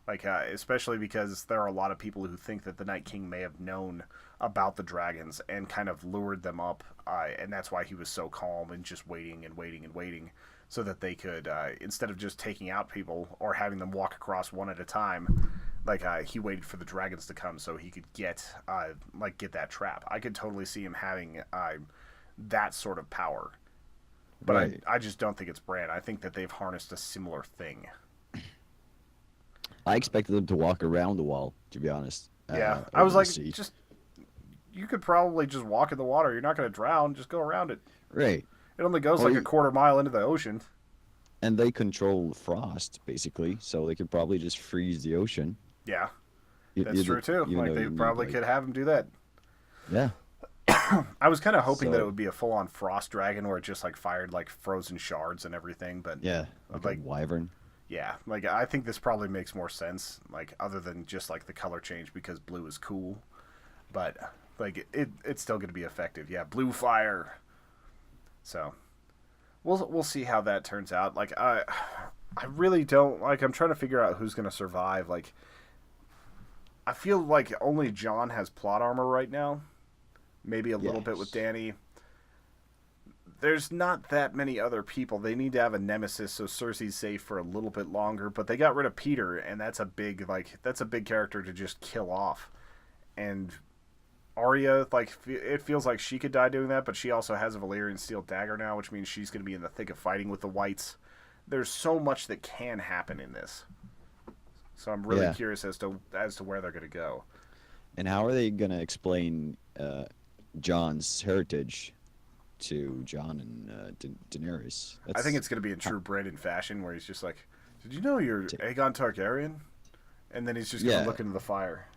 Like, especially because there are a lot of people who think that the Night King may have known about the dragons and kind of lured them up, and that's why he was so calm and just waiting and waiting and waiting, so that they could, instead of just taking out people or having them walk across one at a time, like he waited for the dragons to come so he could get get that trap. I could totally see him having that sort of power, but Right. I just don't think it's Bran. I think that they've harnessed a similar thing. I expected them to walk around the wall, to be honest. Yeah, I over was the like, sea. just you could probably just walk in the water. You're not going to drown. Just go around it. Right. It only goes Or like a you- quarter mile into the ocean. And they control frost, basically, so they could probably just freeze the ocean. Yeah, E- that's either- true too. even Like though they you need, probably like- could have him do that. Yeah. I was kind of hoping that it So- would be a full-on frost dragon where it just like fired like frozen shards and everything. But Yeah. Like Like- a wyvern. yeah, like I think this probably makes more sense. Like other than just like the color change because blue is cool, but like it's still going to be effective. Yeah, blue fire. So we'll see how that turns out. Like I really don't like. I'm trying to figure out who's going to survive. Like I feel like only Jon has plot armor right now. Maybe a little bit with Yes. Dany. There's not that many other people. They need to have a nemesis so Cersei's safe for a little bit longer. But they got rid of Peter, and that's a big character to just kill off. And Arya, like it feels like she could die doing that, but she also has a Valyrian steel dagger now, which means she's going to be in the thick of fighting with the Whites. There's so much that can happen in this. So I'm really Yeah. curious as to where they're going to go. And how are they going to explain John's heritage to Jon and Daenerys? I think it's going to be in true Brandon fashion, where he's just like, "Did you know you're T- Aegon Targaryen?" And then he's just going to Yeah. look into the fire.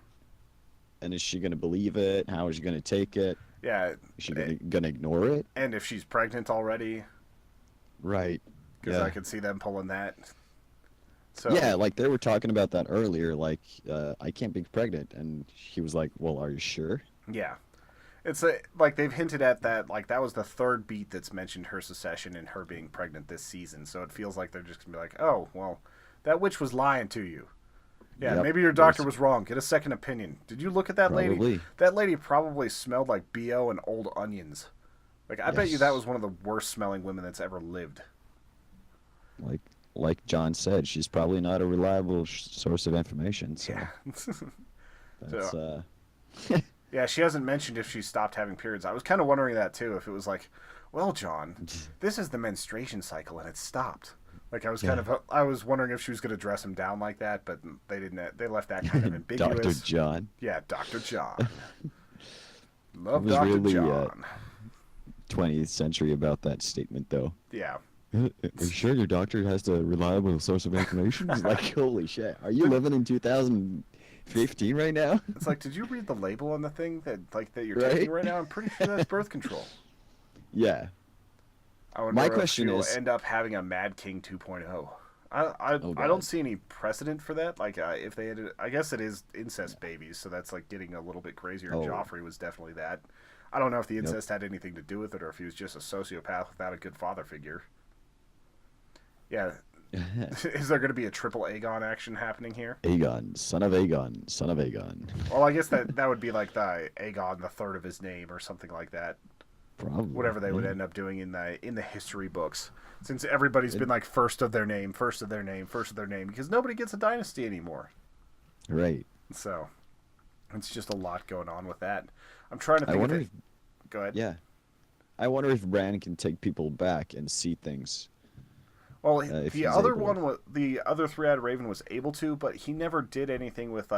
And is she going to believe it? How is she going to take it? Yeah, Is she going to ignore it? and if she's pregnant already, Right. because Yeah. I could see them pulling that. So Yeah, like they were talking about that earlier. Like, I can't be pregnant, and he was like, "Well, are you sure?" yeah, it's like they've hinted at that. Like that was the third beat that's mentioned her secession and her being pregnant this season. So it feels like they're just gonna be like, "Oh, well, that witch was lying to you." Yeah, Yep, maybe your doctor that's- was wrong. Get a second opinion. Did you look at that lady? Probably. That lady probably smelled like BO and old onions. Like I bet you that Yes. was one of the worst smelling women that's ever lived. Like John said, she's probably not a reliable source of information. So Yeah. that's Yeah, she hasn't mentioned if she stopped having periods. I was kind of wondering that too. If it was like, well, John, this is the menstruation cycle and it stopped. Like I was I was wondering if she was going to dress him down like that, but they didn't. They left that kind of Dr. ambiguous. John. Yeah, Dr. John. Love was Dr. really, John. 20th century about that statement, though. Yeah. Are you sure your doctor has a reliable source of information? It's like, holy shit. Are you living in 2015 right now? It's like, did you read the label on the thing that you're Right? taking right now? I'm pretty sure that's birth control. Yeah. I wonder My if question she'll is- end up having a Mad King 2.0. Oh, I God. don't see any precedent for that. Like if they had, I guess it is incest babies, so that's like getting a little bit crazier. Oh. Joffrey was definitely that. I don't know if the incest had anything to do with it or if he was just a sociopath without a good father figure. Yeah, is there going to be a triple Aegon action happening here? Aegon, son of Aegon, son of Aegon. Well, I guess that would be like the Aegon, the third of his name, or something like that. Probably. Whatever they would yeah. end up doing in the history books, since everybody's been like first of their name, first of their name, first of their name, because nobody gets a dynasty anymore. Right. So it's just a lot going on with that. I'm trying to think. I wonder of if, Go ahead. yeah. I wonder if Bran can take people back and see things. Well, if the he's other able. one, the other three-eyed raven was able to, but he never did anything with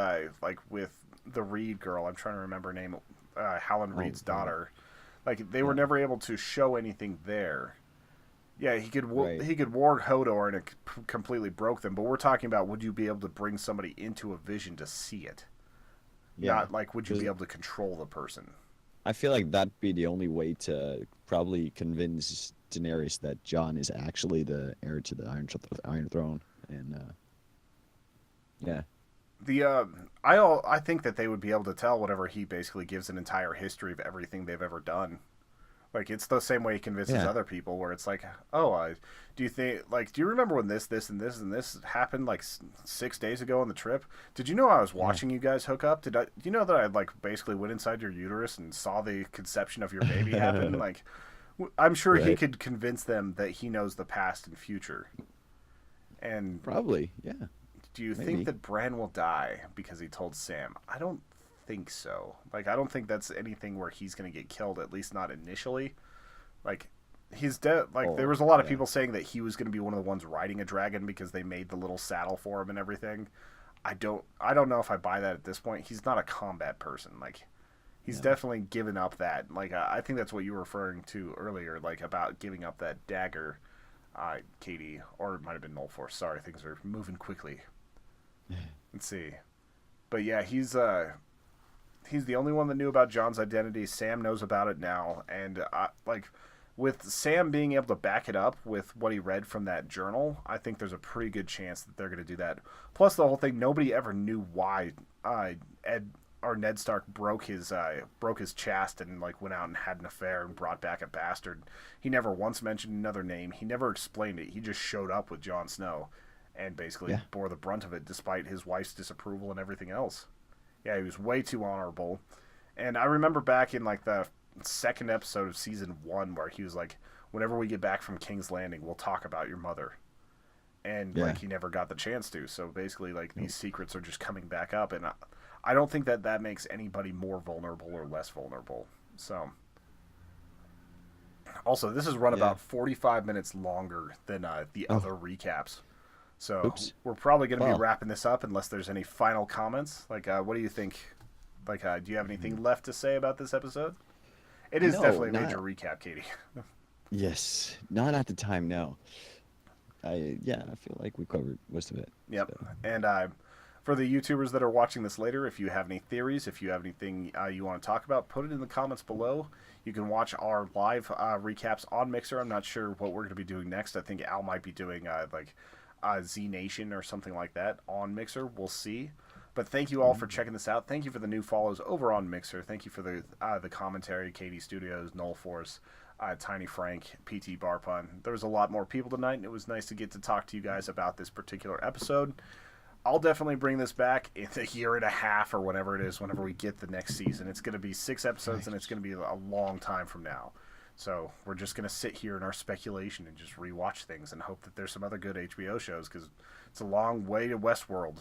with the Reed girl. I'm trying to remember her name, Helen Reed's daughter. Like they were never able to show anything there. Yeah, he could Right. he could ward Hodor and it completely broke them. But we're talking about, would you be able to bring somebody into a vision to see it? Yeah. Not like, would you be 'Cause able to control the person? I feel like that'd be the only way to probably convince Daenerys that Jon is actually the heir to the Iron Throne. And yeah. I think that they would be able to tell whenever he basically gives an entire history of everything they've ever done. Like it's the same way he convinces Yeah. other people, where it's like, oh, do you think do you remember when this happened like 6 days ago on the trip? Did you know I was Yeah. watching you guys hook up? Do you know that I like basically went inside your uterus and saw the conception of your baby happen? Like, I'm sure he Right. could convince them that he knows the past and future. And Probably. Yeah. do you think Maybe. that Bran will die because he told Sam? I don't think so. Like, I don't think that's anything where he's going to get killed, at least not initially. Like, he's dead. Like, there Oh, was a lot of yeah. people saying that he was going to be one of the ones riding a dragon because they made the little saddle for him and everything. I don't know if I buy that at this point. He's not a combat person. Like, he's No. definitely given up that. Like, I think that's what you were referring to earlier, like about giving up that dagger, Katie, or it might have been Null Force. Sorry, things are moving quickly. Let's see. But yeah, he's the only one that knew about John's identity. Sam knows about it now, and like with Sam being able to back it up with what he read from that journal, I think there's a pretty good chance that they're going to do that. Plus, the whole thing, nobody ever knew why Ed or Ned Stark broke his chast and like went out and had an affair and brought back a bastard. He never once mentioned another name. He never explained it. He just showed up with Jon Snow and basically Yeah. bore the brunt of it despite his wife's disapproval and everything else. Yeah, he was way too honorable. And I remember back in like the second episode of season 1 where he was like, whenever we get back from King's Landing, we'll talk about your mother. And Yeah. like he never got the chance to. So basically like these secrets are just coming back up, and I don't think that that makes anybody more vulnerable or less vulnerable. So also, this has run Yeah. about 45 minutes longer than the Oh. other recaps. So Oops. we're probably going to be Well. wrapping this up unless there's any final comments. Like, what do you think? Like, do you have anything left to say about this episode? It is No, definitely a not. major recap, Katie. Yes. Not at the time. No. I feel like we covered most of it. Yep. So. And for the YouTubers that are watching this later, if you have any theories, if you have anything you want to talk about, put it in the comments below. You can watch our live recaps on Mixer. I'm not sure what we're going to be doing next. I think Al might be doing Z Nation or something like that on Mixer. We'll see. But thank you all for checking this out. Thank you for the new follows over on Mixer. Thank you for the commentary, Katie Studios, Null Force, Tiny Frank, PT Barpun. There was a lot more people tonight, and it was nice to get to talk to you guys about this particular episode. I'll definitely bring this back in a year and a half or whatever it is, whenever we get the next season. It's going to be 6 episodes, and it's going to be a long time from now. So we're just going to sit here in our speculation and just rewatch things and hope that there's some other good HBO shows, because it's a long way to Westworld.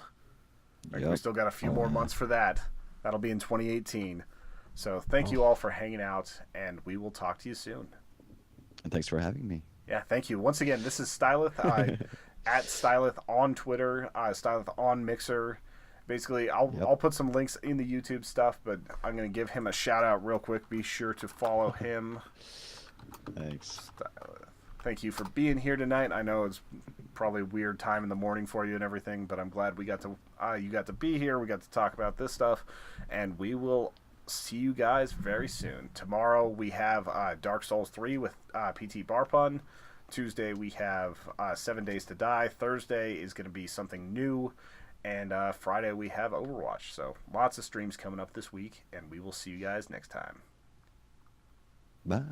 Like, we Yep. still got a few Oh, more yeah. months for that. That'll be in 2018. So thank you all for hanging out, and we will talk to you soon. And thanks for having me. Yeah, thank you. Once again, this is Styleth, at Styleth on Twitter, Styleth on Mixer. Basically, Yep. I'll put some links in the YouTube stuff, but I'm going to give him a shout out real quick. Be sure to follow him. Thanks. Styleth. Thank you for being here tonight. I know it's probably a weird time in the morning for you and everything, but I'm glad we got to you got to be here. We got to talk about this stuff, and we will see you guys very soon. Tomorrow we have Dark Souls 3 with PT Barpun. Tuesday we have 7 Days to Die. Thursday is going to be something new, and Friday we have Overwatch. So lots of streams coming up this week, and we will see you guys next time. Bye.